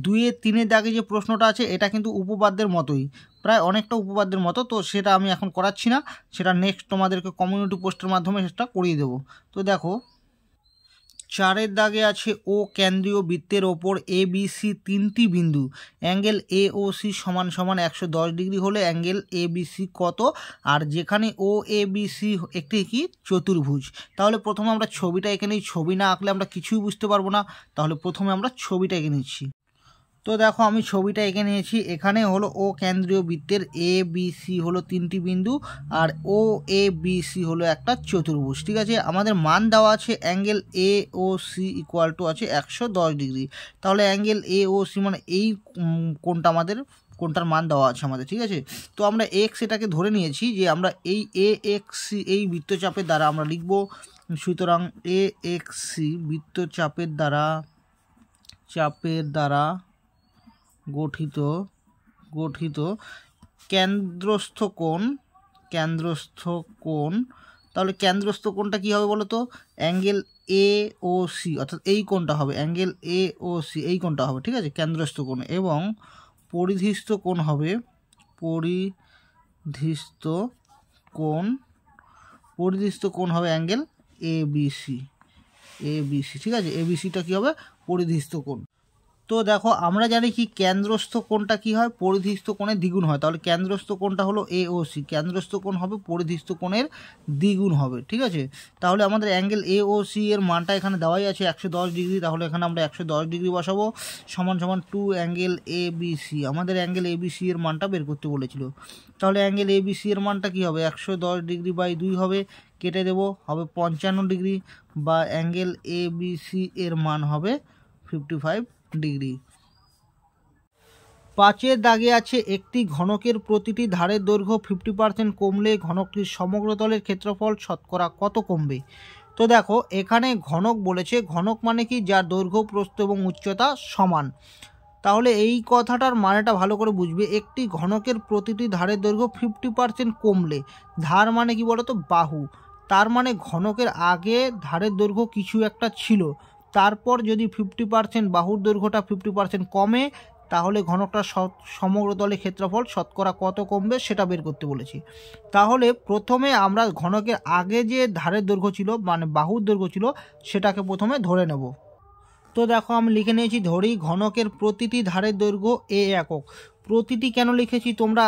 2-এর 3-এর দাগে যে প্রশ্নটা আছে এটা কিন্তু উপপাদ্যের মতোই, প্রায় অনেকটা উপপাদ্যের মতো। তো সেটা আমি এখন করাচ্ছি না, সেটা নেক্সট তোমাদেরকে কমিউনিটি পোস্টের মাধ্যমে সেটা করিয়ে দেবো। তো দেখো 4-এর দাগে আছে ও কেন্দ্রীয় বৃত্তের ওপর এ বি সি 3টি বিন্দু, অ্যাঙ্গেল এ ও সি সমান সমান 110 ডিগ্রি হলে অ্যাঙ্গেল এ বি সি কত? আর যেখানে ও এ বি সি একটি কি চতুর্ভুজ। তাহলে প্রথমে আমরা ছবিটা এঁকে নিই, ছবি না আঁকলে আমরা কিছুই বুঝতে পারবো না। তাহলে প্রথমে আমরা ছবিটা এঁকে নিচ্ছি। তো দেখো আমি ছবিটা এঁকে নিয়েছি। এখানে হলো ও কেন্দ্রীয় বৃত্তের এ বি সি হলো 3টি বিন্দু, আর ও এ বি সি হলো একটা চতুর্ভুজ। ঠিক আছে, আমাদের মান দেওয়া আছে angle A O C equal to আছে 110 ডিগ্রি। তাহলে অ্যাঙ্গেল এ ও সি মানে এই কোণটা আমাদের, কোণটার মান দেওয়া আছে আমাদের। ঠিক আছে, তো আমরা এক্স এটাকে ধরে নিয়েছি যে আমরা এই এ এক্স সি এই বৃত্তচাপের দ্বারা আমরা লিখব। সুতরাং এ এক্স সি বৃত্তচাপের দ্বারা গঠিত কেন্দ্রস্থ কোণ। তাহলে কেন্দ্রস্থ কোণটা কী হবে বলো তো? অ্যাঙ্গেল এ ও সি, অর্থাৎ এই কোণটা হবে অ্যাঙ্গেল এ ও সি, এই কোণটা হবে। ঠিক আছে, কেন্দ্রস্থ কোণ। এবং পরিধিস্থ কোণ হবে অ্যাঙ্গেল এ বি সি। ঠিক আছে, এ বি সিটা কী হবে? পরিধিস্থ কোণ। তো দেখো আমরা জানি কি কেন্দ্রস্থ কোণটা কি হয়, পরিধিস্থ কোণের দ্বিগুণ হয়। তাহলে কেন্দ্রস্থ কোণটা হলো এ ও সি, কেন্দ্রস্থ কোণ হবে পরিধিস্থ কোণের দ্বিগুণ হবে, ঠিক আছে। তাহলে আমাদের অ্যাঙ্গেল এ ও সি এর মানটা এখানে দেওয়াই আছে 110 ডিগ্রি, তাহলে এখানে আমরা 110 ডিগ্রি বসাবো, সমান সমান 2 অ্যাঙ্গেল এ বি সি। আমাদের অ্যাঙ্গেল এ বি সি এর মানটা বের করতে বলেছিল। তাহলে অ্যাঙ্গেল এ বি সি এর মানটা কী হবে, 110 ডিগ্রি বাই 2 হবে, কেটে দেবো, হবে 55 ডিগ্রি, বা অ্যাঙ্গেল এ বি সি এর মান হবে 55 ডিগ্রি। 5-এর দাগে আছে একটি ঘনকের প্রতিটি ধারের দৈর্ঘ্য 50% কমলে ঘনকটির সমগ্র তলের ক্ষেত্রফল শতকরা কত কমবে। তো দেখো এখানে ঘনক বলেছে, ঘনক মানে কি, যার দৈর্ঘ্য প্রস্থ এবং উচ্চতা সমান। তাহলে এই কথাটার মানেটা ভালো করে বুঝবে, একটি ঘনকের প্রতিটি ধারের দৈর্ঘ্য 50% কমলে, ধার মানে কি বলতো, বাহু, তার মানে ঘনকের আগে ধারের দৈর্ঘ্য কিছু একটা ছিল, তারপর যদি 50% বাহুর দৈর্ঘ্যটা 50% কমে, তাহলে ঘনকটা সমগ্র তলের ক্ষেত্রফল শতকরা কত কমবে সেটা বের করতে বলেছি। তাহলে প্রথমে আমরা ঘনকের আগে যে ধারের দৈর্ঘ্য ছিল মানে বাহুর দৈর্ঘ্য ছিল সেটাকে প্রথমে ধরে নেব। তো দেখো আমি লিখে নিয়েছি, ধরি ঘনকের প্রতিটি ধারের দৈর্ঘ্য এ একক। প্রতিটি কেন লিখেছি, তোমরা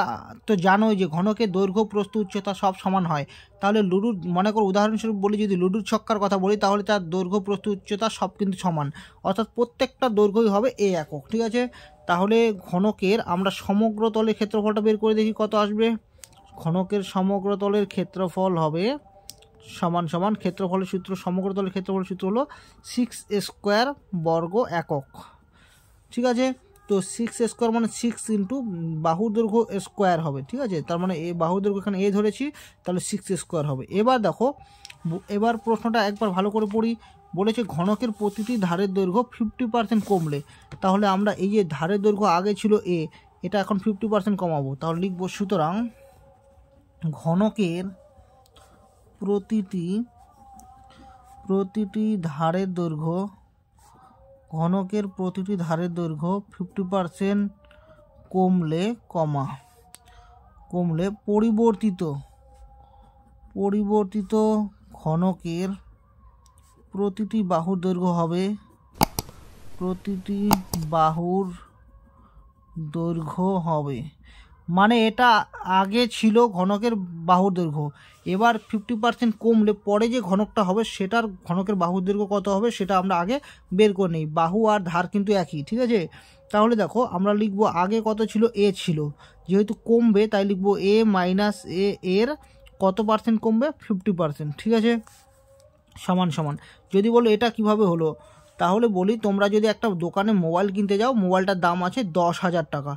তো জানোই যে ঘনকের দৈর্ঘ্য প্রস্থ উচ্চতা সব সমান হয়। তাহলে লুডুর, মনে করো উদাহরণস্বরূপ বলি, যদি লুডুর ছক্কার কথা বলি, তাহলে তার দৈর্ঘ্য প্রস্থ উচ্চতা সব কিন্তু সমান, অর্থাৎ প্রত্যেকটা দৈর্ঘ্যই হবে এ একক, ঠিক আছে। তাহলে ঘনকের আমরা সমগ্র তলের ক্ষেত্রফলটা বের করে দেখি কত আসবে। ঘনকের সমগ্র তলের ক্ষেত্রফল হবে সমান সমান, ক্ষেত্রফলের সূত্র, সমগ্র তলের ক্ষেত্রফলের সূত্র হলো 6 বর্গ একক, ঠিক আছে। তো 6 মানে 6 ইন্টু বাহুর দৈর্ঘ্য স্কোয়ার হবে, ঠিক আছে। তার মানে এ বাহুর দৈর্ঘ্য এখানে এ ধরেছি, তাহলে 6 হবে। এবার দেখো, এবার প্রশ্নটা একবার ভালো করে পড়ি। বলেছে ঘনকের প্রতিটি ধারের দৈর্ঘ্য 50% কমলে, তাহলে আমরা এই যে ধারের দৈর্ঘ্য আগে ছিল এ, এটা এখন 50% কমাবো, তাহলে লিখবো, সুতরাং ঘনকের প্রতিটি ধারের দৈর্ঘ্য, ঘনকের প্রতিটি ধারের দৈর্ঘ্য 50% কমলে পরিবর্তিত ঘনকের প্রতিটি বাহুর দৈর্ঘ্য হবে, মানে এটা আগে ছিল ঘনকের বাহুর দৈর্ঘ্য, এবার 50% কমলে পরে যে ঘনকটা হবে সেটার ঘনকের বাহুর দৈর্ঘ্য কত হবে সেটা আমরা আগে বের করে নিই। বাহু আর ধার কিন্তু একই, ঠিক আছে। তাহলে দেখো আমরা লিখব, আগে কত ছিল, এ ছিল, যেহেতু কমবে তাই লিখব এ মাইনাস এ এর কত পার্সেন্ট কমবে, 50%, ঠিক আছে, সমান সমান। যদি বলো এটা কিভাবে হলো, তাহলে বলি, তোমরা যদি একটা দোকানে মোবাইল কিনতে যাও, মোবাইলটার দাম আছে 10,000 টাকা,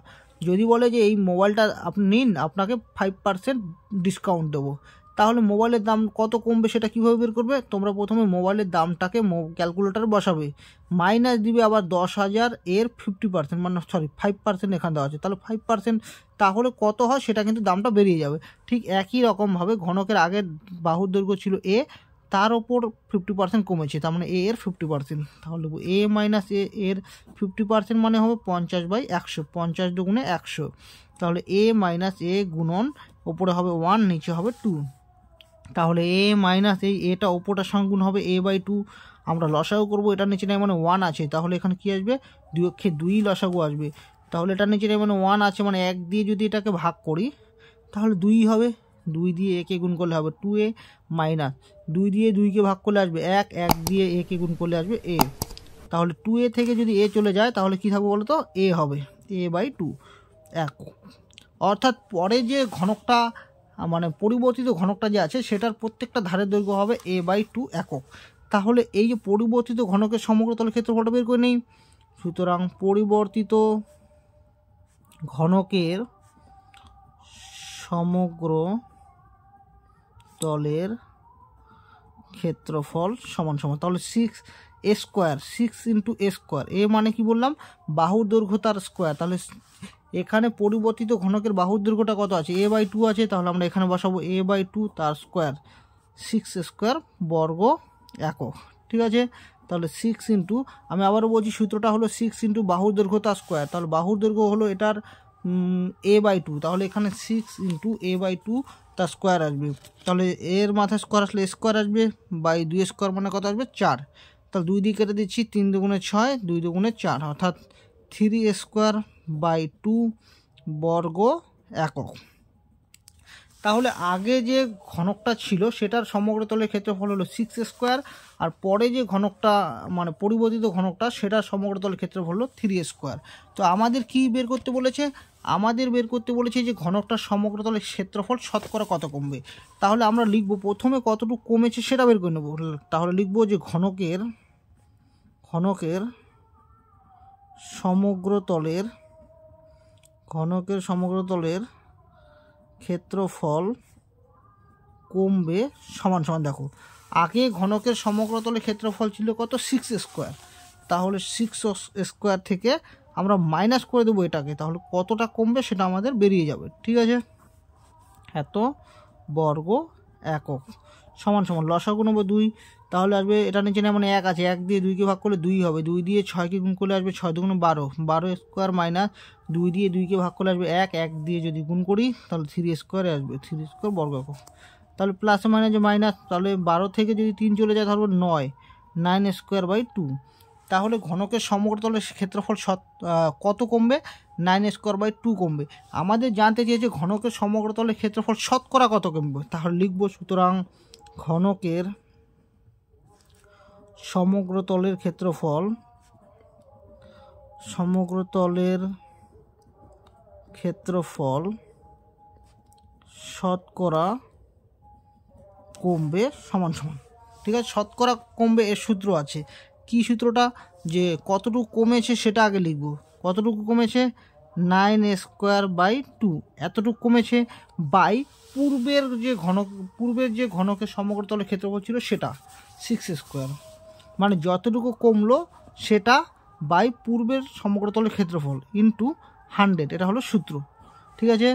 যদি বলে যে এই মোবাইলটা আপনি নিন, আপনাকে 5% ডিসকাউন্ট দেবো, তাহলে মোবাইলের দাম কত কমবে সেটা কীভাবে বের করবে, তোমরা প্রথমে মোবাইলের দামটাকে ক্যালকুলেটারে বসাবে, মাইনাস দিবে আবার 10,000 এর 50%, মানে 5% এখানে দেওয়া আছে, তাহলে 5%, তাহলে কত হয় সেটা কিন্তু দামটা বেরিয়ে যাবে। ঠিক একই রকমভাবে ঘনকের আগের বাহুর দৈর্ঘ্য ছিল এ, তার ওপর 50% কমেছে, তার মানে এ এর 50%, তাহলে এ মাইনাস এ এর 50% মানে হবে 50/100, 50 দুগুণে 100, তাহলে এ মাইনাস এ গুণন ওপরে হবে 1, নিচে হবে 2, তাহলে এ মাইনাস এই এটা ওপরটার সঙ্গে গুণ হবে a/2, আমরা লসাগু করবো, এটার নিচে নেই মানে 1 আছে, তাহলে এখানে কি আসবে, 2 অক্ষে 2 লসাগু আসবে, তাহলে এটার নিচে নেই মানে 1 আছে, মানে 1 দিয়ে যদি এটাকে ভাগ করি তাহলে 2 হবে, 2 দিয়ে একে গুণ করলে হবে 2a, মাইনাস 2 দিয়ে 2কে ভাগ করলে আসবে 1, 1 দিয়ে একে গুণ করলে আসবে a, তাহলে 2a থেকে যদি a চলে যায় তাহলে কী থাকবে বলো তো, a হবে, a/2 একক। অর্থাৎ পরে যে ঘনকটা মানে পরিবর্তিত ঘনকটা যে আছে সেটার প্রত্যেকটা ধারের দৈর্ঘ্য হবে a/2 একক। তাহলে এই যে পরিবর্তিত ঘনকের সমগ্র তলের ক্ষেত্রফলটা বের করে নেই, সুতরাং পরিবর্তিত ঘনকের সমগ্র তলের ক্ষেত্রফল সমান সমান, তাহলে 6a², 6 ইন্টু a², এ মানে কি বললাম, বাহুর দৈর্ঘ্য তার স্কোয়ার, তাহলে এখানে পরিবর্তিত ঘনকের বাহুর দৈর্ঘ্যটা কত আছে, a/2 আছে, তাহলে আমরা এখানে বসাবো a/2 তার স্কোয়ার, 6² বর্গ একক, ঠিক আছে। তাহলে 6 ইন্টু, আমি আবারও বলছি সূত্রটা হলো 6 ইন্টু বাহুর দৈর্ঘ্য তার স্কোয়ার, তাহলে বাহুর দৈর্ঘ্য হলো এটার a/2, তাহলে এখানে 6 ইন্টু a/2 তার স্কোয়ার আসবে, তাহলে এর মাথায় স্কোয়ার আসলে স্কোয়ার আসবে, বাই 2² মানে কত আসবে 4, তাহলে 2 দিয়ে কেটে দিচ্ছি, 3 দুগুণে 6, 2 দুগুণে 4, অর্থাৎ 3²/2 বর্গ একক। তাহলে আগে যে ঘনকটা ছিল সেটার সমগ্র তলের ক্ষেত্রফল হলো 6², আর পরে যে ঘনকটা মানে পরিবর্তিত ঘনকটা সেটার সমগ্র তলের ক্ষেত্রফল হলো 3²। তো আমাদের কি বের করতে বলেছে? আমাদের বের করতে বলেছে যে ঘনকটার সমগ্র তলের ক্ষেত্রফল শতকরা কত কমবে। তাহলে আমরা লিখব প্রথমে কতটুকু কমেছে সেটা বের করে নেব। তাহলে লিখব যে ঘনকের সমগ্র তলের ক্ষেত্রফল কমবে সমান সমান, দেখো আগে ঘনকের সমগ্র তলের ক্ষেত্রফল ছিল কত? 6²। তাহলে 6² থেকে আমরা মাইনাস করে দেবো এটাকে, তাহলে কতটা কমবে সেটা আমাদের বেরিয়ে যাবে। ঠিক আছে, এত বর্গ একক সমান সমান লসাগু নেবো 2, তাহলে আসবে এটা নিচে না মানে 1 আছে, 1 দিয়ে 2কে ভাগ করলে 2 হবে, 2 দিয়ে 6কে গুণ করলে আসবে 6 2 12, 12² মাইনাস 2 দিয়ে 2কে ভাগ করলে আসবে 1, 1 দিয়ে যদি গুণ করি তাহলে 3² আসবে, 3² বর্গ একক। তাহলে প্লাস মাইনাস মাইনাস, তাহলে 12 থেকে যদি 3 চলে যায় তাহলে 9²/2। তাহলে ঘনকের সমগ্র তলের ক্ষেত্রফল কত কমবে? 9²/2 কমবে। আমাদের জানতে চেয়েছে ঘনকের সমগ্র তলের ক্ষেত্রফল শতকরা কত কমবে। তাহলে লিখব সুতরাং ঘনকের সমগ্র তলের ক্ষেত্রফল শতকরা কমবে সমান সমান। ঠিক আছে, শতকরা কমবে এর সূত্র আছে। কি সূত্রটা? যে কতটুকু কমেছে সেটা আগে লিখব। কতটুকু কমেছে? 9²/2 এতটুকু কমেছে, বাই পূর্বের যে ঘনকের সমগ্র তলের ক্ষেত্রফল ছিল সেটা 6², মানে যতটুকু কমলো সেটা বাই পূর্বের সমগ্র তলের ক্ষেত্রফল ইন্টু 100, এটা হলো সূত্র। ঠিক আছে,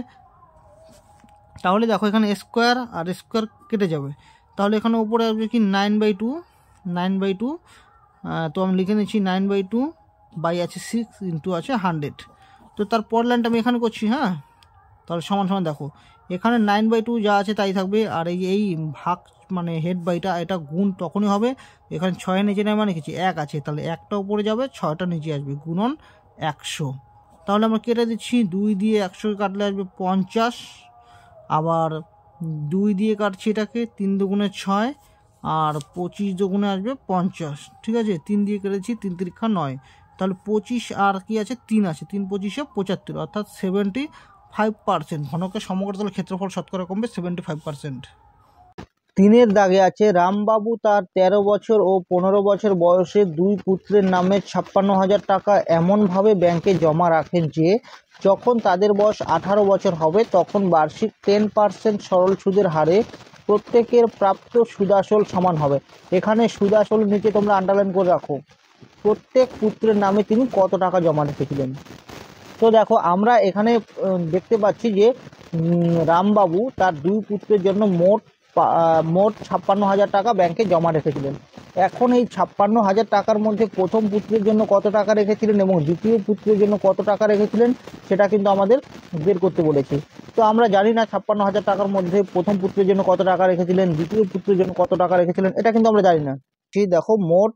তাহলে দেখো এখানে স্কোয়ার আর স্কোয়ার কেটে যাবে, তাহলে এখানে উপরে আসবে কি 9/2, তো আমি লিখে নিচ্ছি 9/2 বাই আছে 6 ইন্টু আছে 100। তো তার পর লাইনটা আমি এখানে করছি। হ্যাঁ, তাহলে সমান সমান দেখো এখানে 9/2 যা আছে তাই থাকবে, আর এই ভাগ মানে হেড বাইটা এটা গুণ তখনই হবে, এখানে 6 নিচে নেই মানে কিছু 1 আছে, তাহলে 1টা উপরে যাবে 6টা নিচে আসবে, গুণন 100। তাহলে আমরা কেটে দিচ্ছি, 2 দিয়ে 100 কাটলে আসবে 50, আবার 2 দিয়ে কাটছি এটাকে, 3 দুগুণে 6 আর 25 দুগুণে আসবে 50। ঠিক আছে, 3 দিয়ে কেটেছি, 3 3 9, তাহলে 25 আর কি আছে 3 আছে, 3 25 75, অর্থাৎ 75%। ঘনকের সমগ্র তলের ক্ষেত্রফল শতকরা কমবে 75%। 3 দাগে আছে রামবাবু তার 13 বছর ও 15 বছর বয়সে 2 পুত্রের নামে 56,000 টাকা এমনভাবে ব্যাংকে জমা রাখেন যে যখন তাদের বয়স 18 বছর হবে তখন বার্ষিক 10% সরল সুদের হারে প্রত্যেকের প্রাপ্ত সুদাসল সমান হবে। এখানে সুদাসল নিচে তোমরা আন্ডারলাইন করে রাখো, প্রত্যেক পুত্রের নামে তিনি কত টাকা জমা রেখেছিলেন। তো দেখো আমরা এখানে দেখতে পাচ্ছি যে রামবাবু তার 2 পুত্রের জন্য মোট 56,000 টাকা ব্যাংকে জমা রেখেছিলেন। এখন এই 56,000 টাকার মধ্যে প্রথম পুত্রের জন্য কত টাকা রেখেছিলেন এবং দ্বিতীয় পুত্রের জন্য কত টাকা রেখেছিলেন সেটা কিন্তু আমাদের বের করতে বলেছে। তো আমরা জানি না 56,000 টাকার মধ্যে প্রথম পুত্রের জন্য কত টাকা রেখেছিলেন, দ্বিতীয় পুত্রের জন্য কত টাকা রেখেছিলেন, এটা কিন্তু আমরা জানি না। ঠিক, দেখো মোট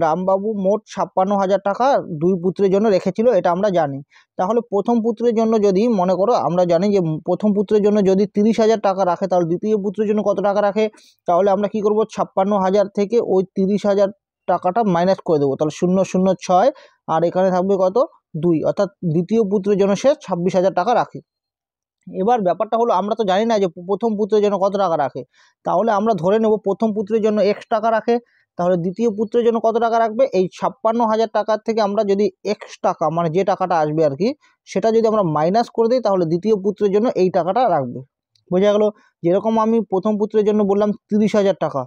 রামবাবু মোট 56,000 টাকা 2 পুত্রের জন্য রেখেছিল, এটা আমরা জানি। তাহলে প্রথম পুত্রের জন্য যদি মনে করো, আমরা জানি যে প্রথম পুত্রের জন্য যদি 30,000 টাকা রাখে তাহলে দ্বিতীয় পুত্রের জন্য কত টাকা রাখে। তাহলে আমরা কি করব, 56,000 থেকে ওই 30,000 টাকাটা মাইনাস করে দেবো, তাহলে 006 আর এখানে থাকবে কত 2, অর্থাৎ দ্বিতীয় পুত্রের জন্য সে 26,000 টাকা রাখে। এবার ব্যাপারটা হলো আমরা তো জানি না যে প্রথম পুত্রের জন্য কত টাকা রাখে, তাহলে আমরা ধরে নেব প্রথম পুত্রের জন্য x টাকা রাখে, তাহলে দ্বিতীয় পুত্রের জন্য কত টাকা রাখবে। এই 56,000 টাকার থেকে আমরা যদি x টাকা মানে যে টাকাটা আসবে আর কি সেটা যদি আমরা মাইনাস করে দিই তাহলে দ্বিতীয় পুত্রের জন্য এই টাকাটা রাখবে। বোঝা গেল? যেরকম আমি প্রথম পুত্রের জন্য বললাম 30,000 টাকা,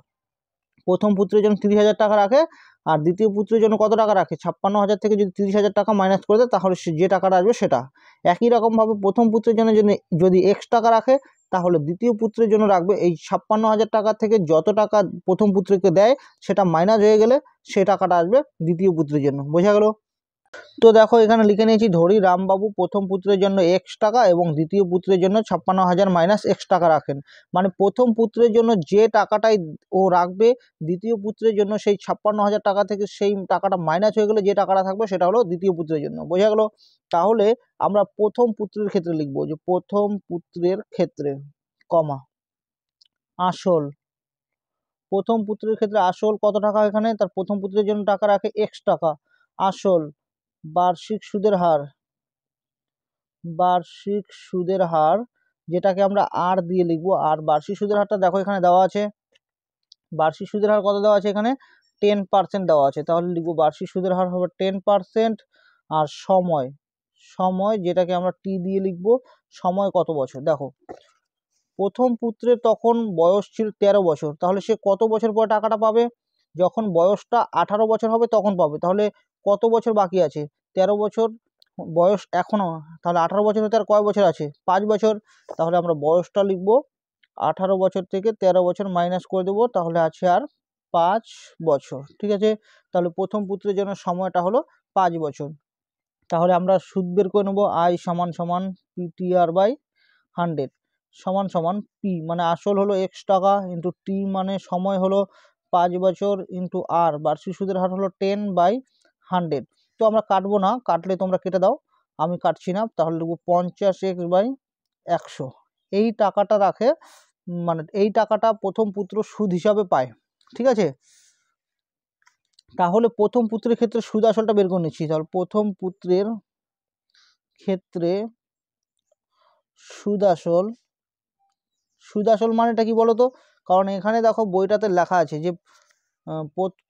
প্রথম পুত্রের জন্য 30,000 টাকা রাখে, আর দ্বিতীয় পুত্রের জন্য কত টাকা রাখে, 56,000 থেকে যদি 30,000 টাকা মাইনাস করে দেয় তাহলে যে টাকাটা আসবে সেটা। একই রকমভাবে প্রথম পুত্রের জন্য যদি x টাকা রাখে তাহলে দ্বিতীয় পুত্রের জন্য রাখবে এই 56,000 টাকা থেকে যত টাকা প্রথম পুত্রকে দেয় সেটা মাইনাস হয়ে গেলে সে টাকাটা আসবে দ্বিতীয় পুত্রের জন্য। বোঝা গেল? তো দেখো এখানে লিখে নিয়েছি, ধরি রামবাবু প্রথম পুত্রের জন্য এক্স টাকা এবং দ্বিতীয় পুত্রের জন্য 56,000 মাইনাস এক্স টাকা রাখেন। মানে প্রথম পুত্রের জন্য যে টাকাটাই ও রাখবে, দ্বিতীয় পুত্রের জন্য সেই 56,000 টাকা থেকে সেই টাকাটা মাইনাস হয়ে গেলে যে টাকাটা থাকবে সেটা হলো দ্বিতীয় পুত্রের জন্য। বোঝা গেল? তাহলে আমরা প্রথম পুত্রের ক্ষেত্রে লিখবো যে প্রথম পুত্রের ক্ষেত্রে কমা আসল। প্রথম পুত্রের ক্ষেত্রে আসল কত টাকা, এখানে তার প্রথম পুত্রের জন্য টাকা রাখে এক্স টাকা। আসল বার্ষিক সুদের হার, বার্ষিক সুদের হার যেটাকে আমরা আর দিয়ে লিখবো। আর বার্ষিক সুদের হারটা দেখো এখানে দেওয়া আছে, বার্ষিক সুদের হার কত দেওয়া আছে এখানে 10% দেওয়া আছে। তাহলে লিখবো বার্ষিক সুদের হার হবে 10%। আর সময়, সময় যেটাকে আমরা টি দিয়ে লিখবো। সময় কত বছর, দেখো প্রথম পুত্রের তখন বয়স ছিল 13 বছর, তাহলে সে কত বছর পর টাকাটা পাবে? যখন বয়সটা 18 বছর হবে তখন পাবে। তাহলে কত বছর বাকি আছে? 13 বছর বয়স এখনও, তাহলে 18 বছর হতে আর কয় বছর আছে? 5 বছর। তাহলে আমরা বয়সটা লিখব 18 বছর থেকে 13 বছর মাইনাস করে দেবো, তাহলে আছে আর 5 বছর। ঠিক আছে, তাহলে প্রথম পুত্রের জন্য সময়টা হলো 5 বছর। তাহলে আমরা সুদ বের করে নেবো, আই সমান সমান পিটিআর বাই 100 সমান সমান পি মানে আসল হলো এক্স টাকা ইন্টু টি মানে সময় হলো 5 বছর ইন্টু আর বার্ষিক সুদের হার হলো 10/100। তো আমরা কাটবো না, কাটলে তোমরা কেটে দাও, আমি কাটছি না। তাহলে লিখবো 50x/100। এই টাকাটা রাখে, মানে এই টাকাটা প্রথম পুত্র সুদ হিসাবে পায়। ঠিক আছে, তাহলে প্রথম পুত্রের ক্ষেত্রে সুদ আসলটা বের করে নিচ্ছি। তাহলে প্রথম পুত্রের ক্ষেত্রে সুদ আসল, সুদ আসল মানেটা কি বলো তো? কারণ এখানে দেখো বইটাতে লেখা আছে যে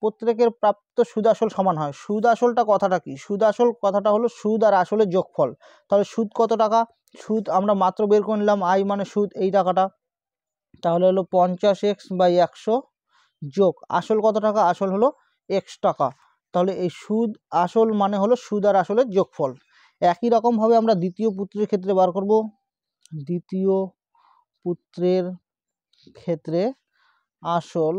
প্রত্যেকের প্রাপ্ত সুদ আসল সমান হয়। সুদ আসলটা কথাটা কি? সুদ আসল কথাটা হলো সুদ আর আসলের যোগফল। তাহলে সুদ কত টাকা? সুদ আমরা মাত্র বের করে নিলাম, আই মানে সুদ এই টাকাটা। তাহলে হলো 50x/100 যোগ আসল কত টাকা? আসল হলো এক্স টাকা। তাহলে এই সুদ আসল মানে হলো সুদ আর আসলের যোগফল। একই রকমভাবে আমরা দ্বিতীয় পুত্রের ক্ষেত্রে বার করব। দ্বিতীয় পুত্রের ক্ষেত্রে আসল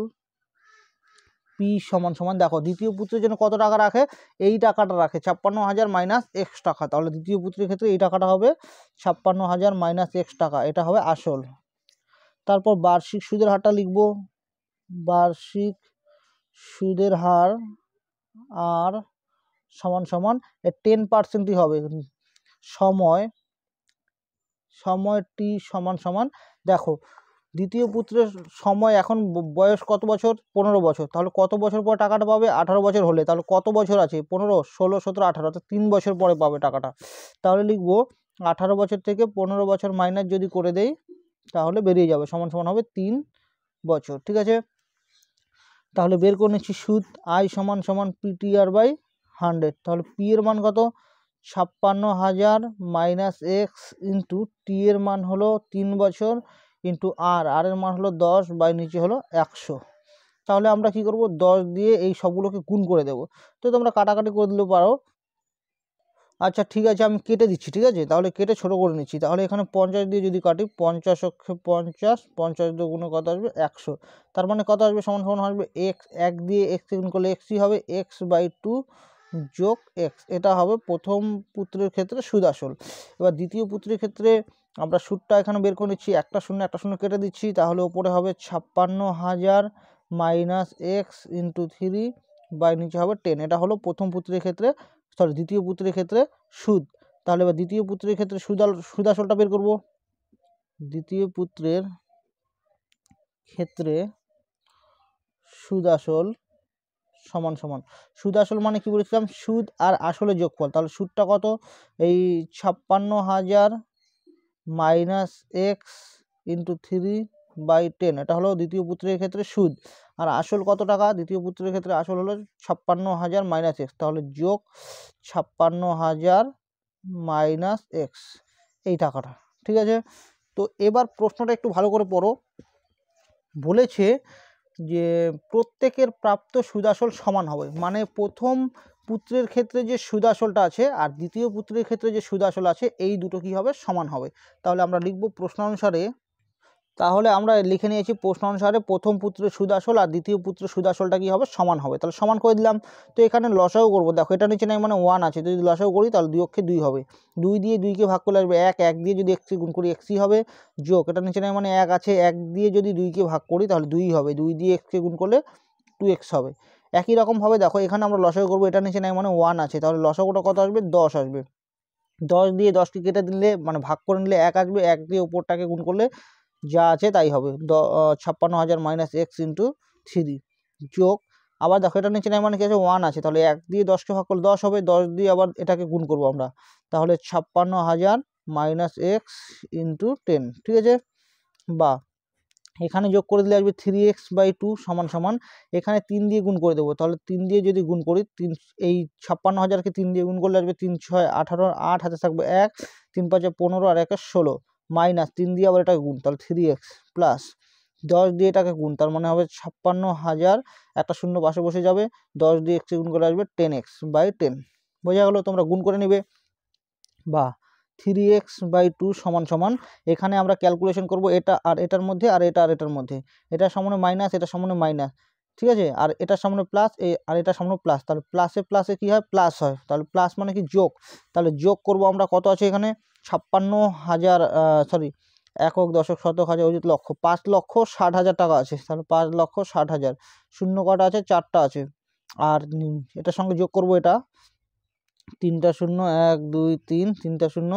পি সমান সমান, দেখো দ্বিতীয় পুত্রের জন্য কত টাকা রাখে? এই টাকাটা রাখে 56,000 মাইনাস এক্স টাকা। তাহলে দ্বিতীয় পুত্রের ক্ষেত্রে এই টাকাটা হবে 56,000 মাইনাস এক্স টাকা, এটা হবে আসল। তারপর বার্ষিক সুদের হারটা লিখব, বার্ষিক সুদের হার আর সমান সমান 10%ই হবে। সময়, সময় টি সমান সমান, দেখো দ্বিতীয় পুত্রের সময় এখন বয়স কত বছর? 15 বছর। তাহলে কত বছর পর টাকাটা পাবে? 18 বছর হলে। তাহলে কত বছর আছে? 15, 16, 17, 18, অর্থাৎ 3 বছর পরে পাবে টাকাটা। তাহলে লিখবো 18 বছর থেকে 15 বছর মাইনাস যদি করে দেই তাহলে বেরিয়ে যাবে, সমান সমান হবে 3 বছর। ঠিক আছে, তাহলে বের করে নিচ্ছি সুদ, আই সমান সমান PTR/100। তাহলে পি এর মান কত? 56,000 মাইনাস এক্স ইন্টু টি এর মান হলো 3 বছর ইন্টু আর এর মান হলো 10 বাই নিচে হলো 100। তাহলে আমরা কি করব? 10 দিয়ে এই সবগুলোকে গুণ করে দেব। তো তোমরা কাটাকাটি করে দিলেও পারো। আচ্ছা ঠিক আছে, আমি কেটে দিচ্ছি। ঠিক আছে, তাহলে কেটে ছোটো করে নিচ্ছি। তাহলে এখানে 50 দিয়ে যদি কাটি, 50 অক্ষে 50, 50 দিয়ে গুণে কত আসবে? 100। তার মানে কত আসবে? সমান সমান আসবে এক্স, 1 দিয়ে এক্স গুণ করলে এক্সই হবে, x/2 যোগ এক্স। এটা হবে প্রথম পুত্রের ক্ষেত্রে সুদ আসল। এবার দ্বিতীয় পুত্রের ক্ষেত্রে আমরা সুদটা এখানে বের করে নিচ্ছি, একটা শূন্য কেটে দিচ্ছি। তাহলে ওপরে হবে 56,000 মাইনাস এক্স ইন্টু 3 বাই নিচে হবে 10। এটা হলো প্রথম পুত্রের ক্ষেত্রে, সরি দ্বিতীয় পুত্রের ক্ষেত্রে সুদ। তাহলে এবার দ্বিতীয় পুত্রের ক্ষেত্রে সুদ আসলটা বের করব। দ্বিতীয় পুত্রের ক্ষেত্রে সুদ আসল সমান সমান, সুদ আসল মানে কি বলেছিলাম? সুদ আর আসলের যোগফল। তাহলে সুদটা কত? এই 56,000 মাইনাস এক্স ইন্টু 3/10, এটা হলো দ্বিতীয় পুত্রের ক্ষেত্রে সুদ। আর আসল কত টাকা? দ্বিতীয় পুত্রের ক্ষেত্রে আসল হলো 56,000 মাইনাস এক্স, তাহলে যোগ 56,000 মাইনাস এক্স এই টাকাটা। ঠিক আছে, তো এবার প্রশ্নটা একটু ভালো করে পড়ো। বলেছে যে প্রত্যেকের প্রাপ্ত সুদ আসল সমান হবে, মানে প্রথম পুত্রের ক্ষেত্রে যে সুদ আসলটা আছে আর দ্বিতীয় পুত্রের ক্ষেত্রে যে সুদ আসল আছে এই দুটো কি হবে? সমান হবে। তাহলে আমরা লিখব প্রশ্ন অনুসারে তাহলে আমরা লিখে নিয়েছি প্রশ্ন অনুসারে প্রথম পুত্রের সুদ আসল আর দ্বিতীয় পুত্রের সুদ আসলটা কী হবে, সমান হবে। তাহলে সমান করে দিলাম। তো এখানে লসাগু করবো, দেখো এটা নিচে নাই মানে 1 আছে, যদি লসাগু করি তাহলে 2 অক্ষে 2 হবে, 2 দিয়ে 2কে ভাগ করলে আসবে 1, 1 দিয়ে যদি এক্সি গুণ করি এক্সি হবে, যোগ এটা নিচে নাই মানে 1 আছে, 1 দিয়ে যদি 2কে ভাগ করি তাহলে 2 হবে, 2 দিয়ে এক্সকে গুণ করলে 2x হবে। একই রকমভাবে দেখো এখানে আমরা লসাগু করবো, এটা নিচে নাই মানে 1 আছে, তাহলে লসাগুটা কত আসবে, 10 আসবে, 10 দিয়ে 10কে কেটে দিলে মানে ভাগ করে নিলে 1 আসবে, 1 দিয়ে উপরটাকে গুণ করলে যা আছে তাই হবে, 56,000 মাইনাস এক্স ইন্টু 3 যোগ, আবার দেখো এটা নিচে নাই মানে কি আছে 1 আছে, তাহলে 1 দিয়ে 10কে ভাগ করলে 10 হবে, 10 দিয়ে আবার এটাকে গুণ করবো আমরা, তাহলে 56,000 মাইনাস এক্স ইন্টু 10, ঠিক আছে। বা এখানে যোগ করে দিলে আসবে 3x/2 সমান সমান, এখানে 3 দিয়ে গুণ করে দেবো, তাহলে 3 দিয়ে যদি গুণ করি, এই 56,000কে 3 দিয়ে গুণ করলে আসবে 3 6 18, 8 হাতে থাকবে 1, 3 5 15 আর 1 16, মাইনাস 3 দিয়ে আবার এটাকে গুণ, তাহলে 3x প্লাস 10 দিয়ে এটাকে গুণ, তার মানে হবে 56,000, একটা শূন্য পাশে বসে যাবে, 10 দিয়ে x গুণ করে আসবে 10x/10, বোঝা গেল, তোমরা গুণ করে নিবে। বা 3x/2 সমান সমান, এখানে আমরা ক্যালকুলেশন করব এটা আর এটার মধ্যে আর এটা আর এটার মধ্যে, এটার সামনে মাইনাস এটার সামনে মাইনাস, ঠিক আছে, আর এটার সামনে প্লাস আর এটার সামনে প্লাস, তাহলে প্লাসে প্লাসে কী হয়, প্লাস হয়, তাহলে প্লাস মানে কি যোগ, তাহলে যোগ করব আমরা, কত আছে এখানে 56,000, সরি 1 দশক শতক হাজার অযুত লক্ষ, 5,60,000 টাকা আছে, তাহলে 5,60,000, শূন্য কটা আছে, 4টা আছে, আর এটার সঙ্গে যোগ করব এটা 3টা শূন্য 1 2 3, 3টা শূন্য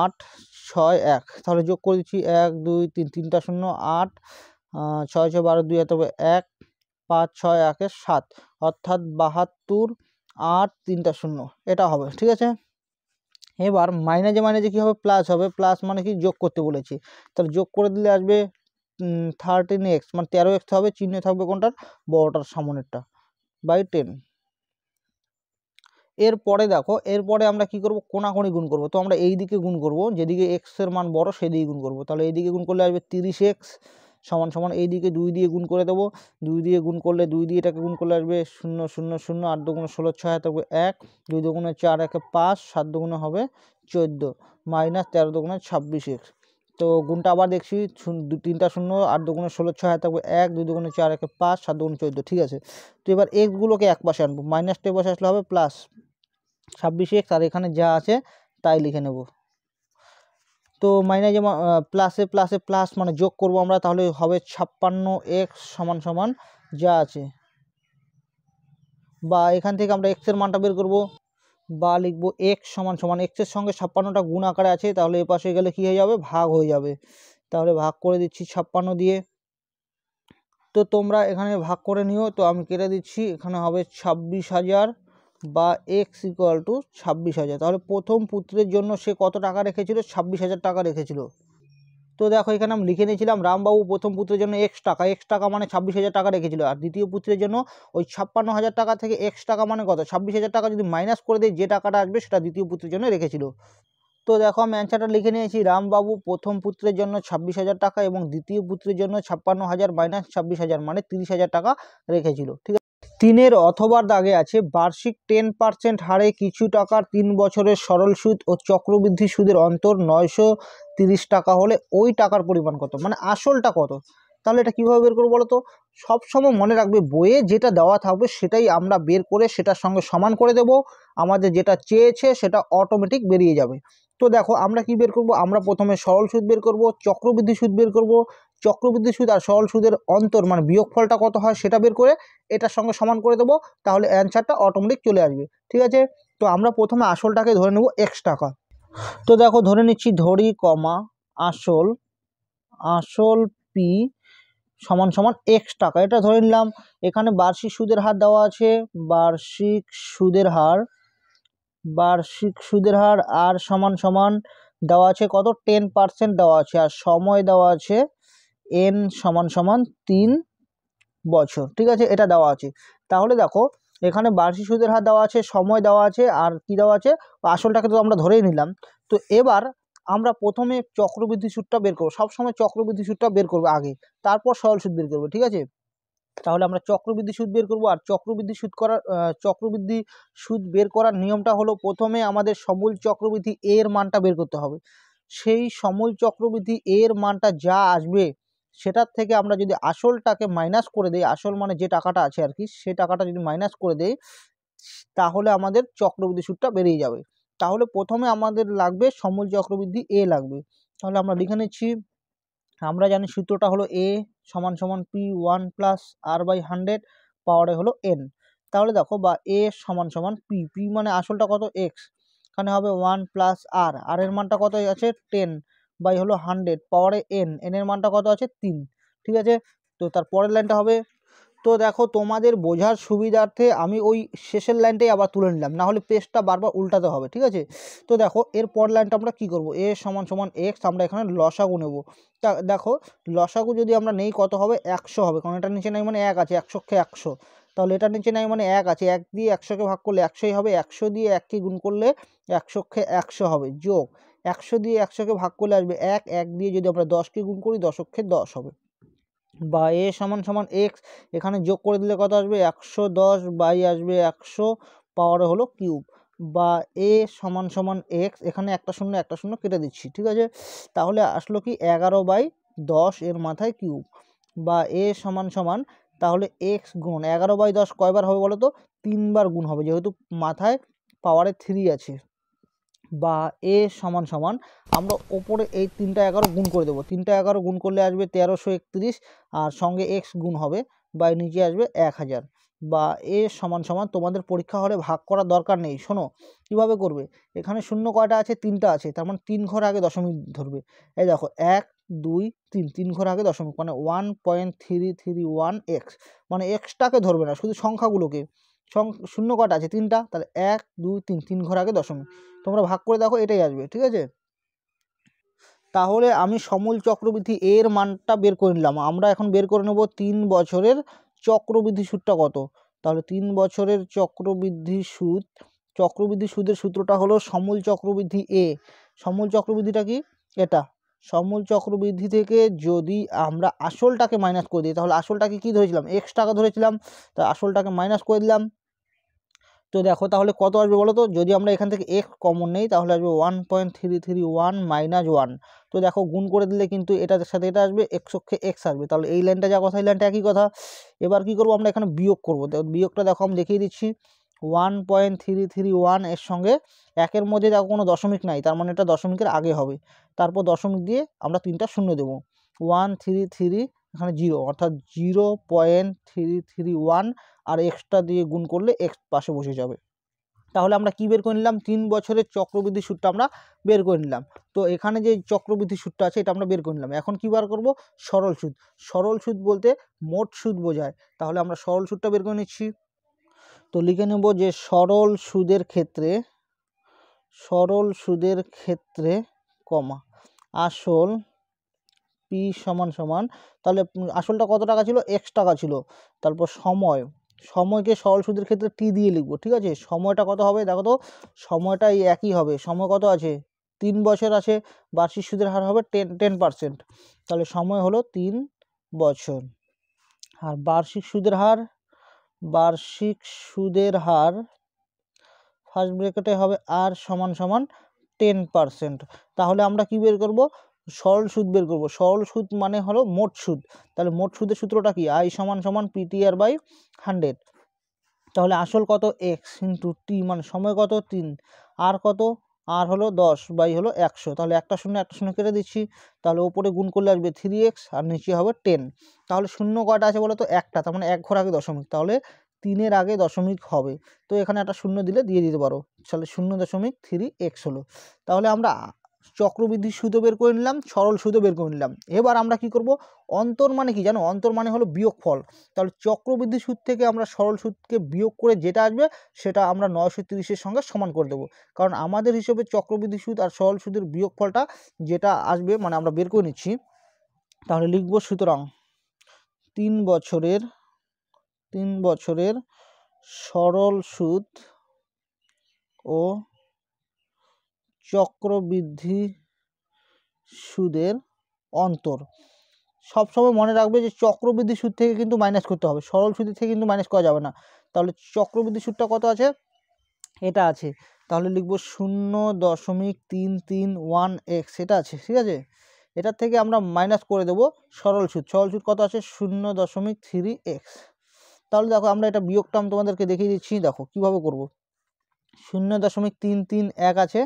8 6 1, তাহলে যোগ করে দিচ্ছি 1 2 3, 3টা শূন্য 8, 6 6 12 2 হবে 1, 5 6 1 7, অর্থাৎ 72 8 3টা শূন্য, এটা হবে, ঠিক আছে। এবার মাইনাসে মাইনাসে কী হবে, প্লাস হবে, প্লাস মানে কি যোগ করতে বলেছি, তাহলে যোগ করে দিলে আসবে 13x মানে 13x হবে, চিহ্ন থাকবে কোনটার, বড়টার সামনেরটা, /10। এরপরে দেখো, এরপরে আমরা কি করব, কোণাকোণি গুণ করব, তো আমরা এই দিকে গুণ করব, যেদিকে x এর মান বড় সেদিকে গুণ করব, তাহলে এই দিকে গুণ করলে আসবে 30x সমান সমান, এই দিকে 2 দিয়ে গুণ করে দেবো, 2 দিয়ে গুণ করলে 2 দিয়ে এটাকে গুণ করলে আসবে 0 0 0, 8 2 16 6 থাকবে 1, 2 2 4 1 5, 7 2 হবে 14, মাইনাস 13 2 26x, তো গুণটা আবার দেখছি, 3টা শূন্য 8 2 16 6 থাকবে 1, 2 2 4 1 5, 7 2 14, ঠিক আছে। তো এবার এক্সগুলোকে এক পাশে আনবো, মাইনাসটা বসে আসলে হবে প্লাস 26x, আর এখানে যা আছে তাই লিখে নেব। তো মাইনাসে প্লাসে প্লাসে প্লাস মানে যোগ করব আমরা, তাহলে হবে 56x সমান সমান যা আছে, বা এখান থেকে আমরা x এর মানটা বের করব, বা লিখব x সমান সমান, x এর সঙ্গে 56টা গুণ আকারে আছে, তাহলে এ পাশে গেলে কী হয়ে যাবে, ভাগ হয়ে যাবে, তাহলে ভাগ করে দিচ্ছি 56 দিয়ে। তো তোমরা এখানে ভাগ করে নিও, তো আমি কেটে দিচ্ছি, এখানে হবে 26,000 বা x ইকুয়াল টু 26,000, তাহলে প্রথম পুত্রের জন্য সে কত টাকা রেখেছিল, 26,000 টাকা রেখেছিল। তো দেখো এখানে আমি লিখে নিয়েছিলাম রামবাবু প্রথম পুত্রের জন্য x টাকা মানে 26,000 টাকা রেখেছিল, আর দ্বিতীয় পুত্রের জন্য ওই 56,000 টাকা থেকে x টাকা মানে কত, 26,000 টাকা যদি মাইনাস করে দেয় যে টাকাটা আসবে সেটা দ্বিতীয় পুত্রের জন্য রেখেছিল। তো দেখো আমি অ্যান্সারটা লিখে নিয়েছি, রামবাবু প্রথম পুত্রের জন্য 26,000 টাকা এবং দ্বিতীয় পুত্রের জন্য 56,000 মাইনাস 26,000 মানে 30,000 টাকা রেখেছিল, ঠিক আছে। 3 অথবার দাগে আছে, বার্ষিক 10% হারে কিছু টাকার 3 বছরের সরল সুদ ও চক্রবৃদ্ধি সুদের অন্তর 930 টাকা হলে ওই টাকার পরিমাণ কত, মানে আসলটা কত। তাহলে এটা কীভাবে বের করবো বলো তো, সবসময় মনে রাখবে বইয়ে যেটা দেওয়া থাকবে সেটাই আমরা বের করে সেটার সঙ্গে সমান করে দেব, আমাদের যেটা চেয়েছে সেটা অটোমেটিক বেরিয়ে যাবে। তো দেখো আমরা কি বের করব, আমরা প্রথমে সরল সুদ বের করব, চক্রবৃদ্ধি সুদ বের করব, চক্রবৃদ্ধি সুদ আর সরল সুদের অন্তর মানে বিয়োগফলটা কত হয় সেটা বের করে এটার সঙ্গে সমান করে দেবো, তাহলে অ্যান্সারটা অটোমেটিক চলে আসবে, ঠিক আছে। তো আমরা প্রথমে আসলটাকে ধরে নেব x টাকা, তো দেখো ধরে নিচ্ছি, ধরি কমা আসল, আসল p সমান সমান x টাকা, এটা ধরে নিলাম। এখানে বার্ষিক সুদের হার দেওয়া আছে, বার্ষিক সুদের হার, বার্ষিক সুদের হার আর সমান সমান দেওয়া আছে কত, 10% দেওয়া আছে, আর সময় দেওয়া আছে n সমান সমান 3 বছর, ঠিক আছে, এটা দেওয়া আছে। তাহলে দেখো এখানে বার্ষিক সুদের হার দেওয়া আছে, সময় দেওয়া আছে, আর কি দেওয়া আছে, আসলটাকে তো আমরা ধরেই নিলাম। তো এবার আমরা প্রথমে চক্রবৃদ্ধি সুদটা বের করবো, সবসময় চক্রবৃদ্ধি সুদটা বের করবো আগে, তারপর সরল সুদ বের করবো, ঠিক আছে। তাহলে আমরা চক্রবৃদ্ধি সুদ বের করবো, আর চক্রবৃদ্ধি সুদ বের করার নিয়মটা হলো, প্রথমে আমাদের সমূল চক্রবৃদ্ধি এর মানটা বের করতে হবে। সেই সমূল চক্রবৃদ্ধি এর মানটা যা আসবে সেটার থেকে আমরা যদি আসলটাকে মাইনাস করে দিই, আসল মানে যে টাকাটা আছে আর কি, সেই টাকাটা যদি মাইনাস করে দেই তাহলে আমাদের চক্রবৃদ্ধি সুদটা বেরিয়ে যাবে। তাহলে প্রথমে আমাদের লাগবে সমূল চক্রবৃদ্ধি এ লাগবে। তাহলে আমরা লিখে নিচ্ছি, আমরা জানি সূত্রটা হলো এ সমান সমান P1 প্লাস R/100 পাওয়ারে হলো N। তাহলে দেখো বা এ সমান সমান পি মানে আসলটা কত এক্স, এখানে হবে 1 প্লাস আর এর মানটা কত আছে 10 বাই হলো 100 পাওয়ারে N, এর মানটা কত আছে 3। ঠিক আছে, তো তার পরের লাইনটা হবে, তো দেখো তোমাদের বোঝার সুবিধার্থে আমি ওই শেষের লাইনটাই আবার তুলে নিলাম, না হলে পেজটা বারবার উল্টাতে হবে। ঠিক আছে, তো দেখো এর পর লাইনটা আমরা কি করব, এ সমান সমান এক্স, আমরা এখানে লসাগু নেব। তা দেখো লসাগু যদি আমরা নেই কত হবে 100 হবে, কারণ এটার নিচে নাই মানে 1 আছে, 100কে 100, তাহলে এটার নিচে নাই মানে 1 আছে, 1 দিয়ে 100কে ভাগ করলে 100ই হবে, 100 দিয়ে 1কে গুণ করলে 100কে 100 হবে, যোগ 100 দিয়ে 100কে ভাগ করলে আসবে 1, 1 দিয়ে যদি আমরা 10কে গুণ করি 10কে 10 হবে, বা এ সমান সমান এক্স, এখানে যোগ করে দিলে কত আসবে 110 বাই আসবে 100 পাওয়ারে হলো কিউব, বা এ সমান সমান এক্স, এখানে একটা শূন্য কেটে দিচ্ছি। ঠিক আছে, তাহলে আসলো কি 11/10 এর মাথায় কিউব, বা এ সমান সমান তাহলে এক্স গুণ 11/10 কয়বার হবে বলো তো, 3বার গুণ হবে, যেহেতু মাথায় পাওয়ারে 3 আছে, বা এ সমান সমান আমরা ওপরে এই 3টা 11 গুণ করে দেবো, 3টা 11 গুণ করলে আসবে 1331, আর সঙ্গে এক্স গুণ হবে, বা নিচে আসবে 1000, বা এ সমান সমান তোমাদের পরীক্ষা হলে ভাগ করার দরকার নেই। শোনো কীভাবে করবে, এখানে শূন্য কয়টা আছে 3টা আছে, তার মানে 3 ঘর আগে দশমিক ধরবে। এই দেখো 1 2 3, 3 ঘর আগে দশমিক, মানে 1.331 মানে এক্সটাকে ধরবে না, শুধু সংখ্যাগুলোকে। শূন্য কয়টা আছে 3টা, তাহলে 1 2 3, 3 ঘর আগে দশমিক, তোমরা ভাগ করে দেখো এটাই আসবে। ঠিক আছে, তাহলে আমি সমূল চক্রবৃদ্ধি এর মানটা বের করে নিলাম। আমরা এখন বের করে নেব 3 বছরের চক্রবৃদ্ধি সুদটা কত। তাহলে 3 বছরের চক্রবৃদ্ধি সুদের সূত্রটা হলো সমূল চক্রবৃদ্ধি এ। সমূল চক্রবৃদ্ধিটা কি, এটা সমূল চক্রবৃদ্ধি থেকে যদি আমরা আসলটাকে মাইনাস করে দিই, তাহলে আসলটাকে কি ধরেছিলাম এক্স টাকা ধরেছিলাম, তা আসলটাকে মাইনাস করে দিলাম। তো দেখো তাহলে কত আসবে বলো তো, যদি আমরা এখান থেকে এক্স কমন নেই তাহলে আসবে 1.331 মাইনাস 1। তো দেখো গুণ করে দিলে কিন্তু এটার সাথে এটা আসবে, এক্সকে এক্স আসবে, তাহলে এই লাইনটা যা কথা এই লাইনটা একই কথা। এবার কি করব, আমরা এখানে বিয়োগ করবো, বিয়োগটা দেখো আমি দেখিয়ে দিচ্ছি। 1.331 এর সঙ্গে একের মধ্যে দেখো কোনো দশমিক নাই, তার মানে এটা দশমিকের আগে হবে, তারপর দশমিক দিয়ে আমরা 3টা শূন্য দেবো, 133 এখানে 0, অর্থাৎ 0.331, আর এক্সট্রা দিয়ে গুণ করলে এক্স পাশে বসে যাবে। তাহলে আমরা কি বের করে নিলাম, 3 বছরের চক্রবৃদ্ধি সুদটা আমরা বের করে নিলাম। তো এখানে যে চক্রবৃদ্ধি সুদটা আছে এটা আমরা বের করে নিলাম। এখন কি বার করব, সরল সুদ। সরল সুদ বলতে মোট সুদ বোঝায়, তাহলে আমরা সরল সুদটা বের করে নিচ্ছি। তো লিখে নেব যে সরল সুদের ক্ষেত্রে কমা আসল পি সমান সমান, তাহলে আসলটা কত টাকা ছিল এক্স টাকা ছিল, তারপর সময়কে সরল সুদের ক্ষেত্রে টি দিয়ে লিখবো। ঠিক আছে, সময়টা কত হবে দেখো তো, সময়টা এই একই হবে, সময় কত আছে 3 বছর আছে, বার্ষিক সুদের হার হবে 10%, তাহলে সময় হলো 3 বছর, আর বার্ষিক সুদের হার ফার্স্ট ব্র্যাকেটে হবে আর সমান সমান 10%। তাহলে আমরা কি বের করব, সরল সুদ বের করব। সরল সুদ মানে হলো মোট সুদ, তাহলে মোট সুদের সূত্রটা কি, আই সমান সমান PTR/100। তাহলে আসল কত এক্স ইন্টু টি, মানে সময় কত 3, আর কত আর হলো 10 বাই হলো 100, তাহলে একটা শূন্য কেটে দিচ্ছি, তাহলে ওপরে গুণ করলে আসবে 3x আর নিচে হবে 10। তাহলে শূন্য কয়টা আছে বলো তো, একটা, তার মানে 1 ঘর আগে দশমিক, তাহলে 3-এর আগে দশমিক হবে, তো এখানে একটা শূন্য দিয়ে দিতে পারো, তাহলে 0.3x হলো। তাহলে আমরা চক্রবৃদ্ধি সুদও বের করে নিলাম, সরল সুদও বের করে নিলাম। এবার আমরা কি করব, অন্তর মানে কি জানো, অন্তর মানে হলো বিয়োগফল। তাহলে চক্রবৃদ্ধি সুদ থেকে আমরা সরল সুদকে বিয়োগ করে যেটা আসবে সেটা আমরা 930-এর সঙ্গে সমান করে দেবো, কারণ আমাদের হিসেবে চক্রবৃদ্ধি সুদ আর সরল সুদের বিয়োগফলটা যেটা আসবে মানে আমরা বের করে নিচ্ছি। তাহলে লিখব, সুতরাং 3 বছরের সরল সুদ ও চক্রবৃদ্ধি সুদের অন্তর। সবসময় মনে রাখবে যে চক্রবৃদ্ধি সুদ থেকে কিন্তু মাইনাস করতে হবে, সরল সুদের থেকে কিন্তু মাইনাস করা যাবে না। তাহলে চক্রবৃদ্ধি সুদটা কত আছে এটা আছে, তাহলে লিখবো 0.331x, এটা আছে, ঠিক আছে। এটার থেকে আমরা মাইনাস করে দেবো সরল সুদ। সরল সুদ কত আছে? 0.3x। তাহলে দেখো আমরা এটা বিয়োগটা আমি তোমাদেরকে দেখিয়ে দিচ্ছি, দেখো কীভাবে করব। 0.331 আছে,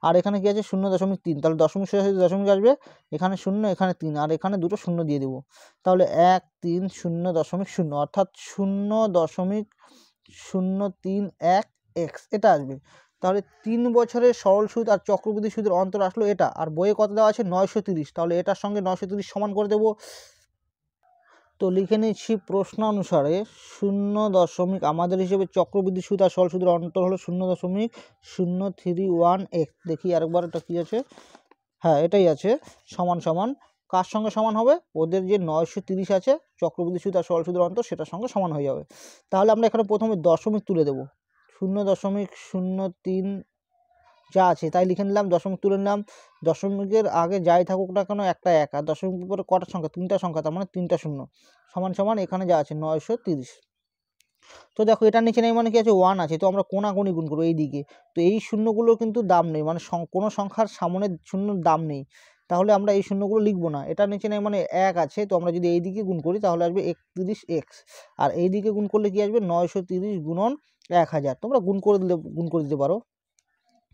আর এখানে কি আছে 0.3, তাহলে দশমিক শেষে দশমিক আসবে, এখানে 0 এখানে 3, আর এখানে দুটো 0 দিয়ে দেবো। তাহলে 1 3 0.0, অর্থাৎ 0.031x এটা আসবে। তাহলে 3 বছরের সরল সুদ আর চক্রবৃদ্ধি সুদের অন্তর আসলো এটা, আর বইয়ে কত দেওয়া আছে 930, তাহলে এটার সঙ্গে 930 সমান করে দেবো। তো লিখে নিচ্ছি প্রশ্ন অনুসারে আমাদের হিসেবে চক্রবৃদ্ধি সুদ আর সরল সুদের অন্তর হলো 0.031x। দেখি আরেকবার এটা কী আছে, হ্যাঁ এটাই আছে, সমান সমান কার সঙ্গে সমান হবে? ওদের যে 930 আছে চক্রবৃদ্ধি সুদ আর সরল সুদের অন্তর, সেটার সঙ্গে সমান হয়ে যাবে। তাহলে আমরা এখানে প্রথমে দশমিক তুলে দেবো, 0.03 যা আছে তাই লিখে নিলাম, দশমিক তুলে নিলাম। দশমিকের আগে যাই থাকুক না কেন একটা এক, আর দশমিক উপরে কটা সংখ্যা? 3টা সংখ্যা, তার মানে 3টা শূন্য, সমান সমান এখানে যা আছে 930। তো দেখো এটার নিচে নেই মানে কি আছে? 1 আছে, তো আমরা কোনাকুনি গুণ করবো এই দিকে। তো এই শূন্যগুলোর কিন্তু দাম নেই, মানে কোনো সংখ্যার সামনে শূন্যর দাম নেই, তাহলে আমরা এই শূন্যগুলো লিখবো না। এটার নিচে নেই মানে 1 আছে, তো আমরা যদি এই দিকে গুণ করি তাহলে আসবে 31x, আর এই দিকে গুণ করলে কি আসবে? 930 গুণন 1000। তোমরা গুণ করে দিতে পারো।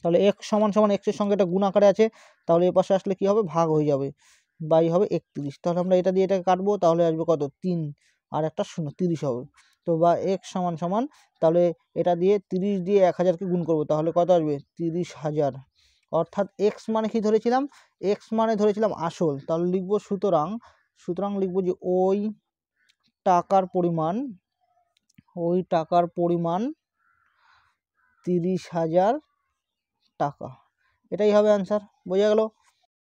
তাহলে x সমান সমান x এর সঙ্গে এটা গুণ আকারে আছে, তাহলে এ পাশে আসলে কি হবে? ভাগ হয়ে যাবে, বাই হবে 31। তাহলে আমরা এটা দিয়ে এটাকে কাটবো, তাহলে আসবে কত? 3 আর একটা 0, 30 হবে। তো বা x সমান সমান, তাহলে এটা দিয়ে 30 দিয়ে 1000কে গুণ করবো, তাহলে কত আসবে? 30,000। অর্থাৎ x মানে কি ধরেছিলাম? x মানে ধরেছিলাম আসল। তাহলে লিখবো সুতরাং লিখবো যে ওই টাকার পরিমাণ 30,000 টাকা। এটাই হবে অ্যান্সার, বোঝা গেল।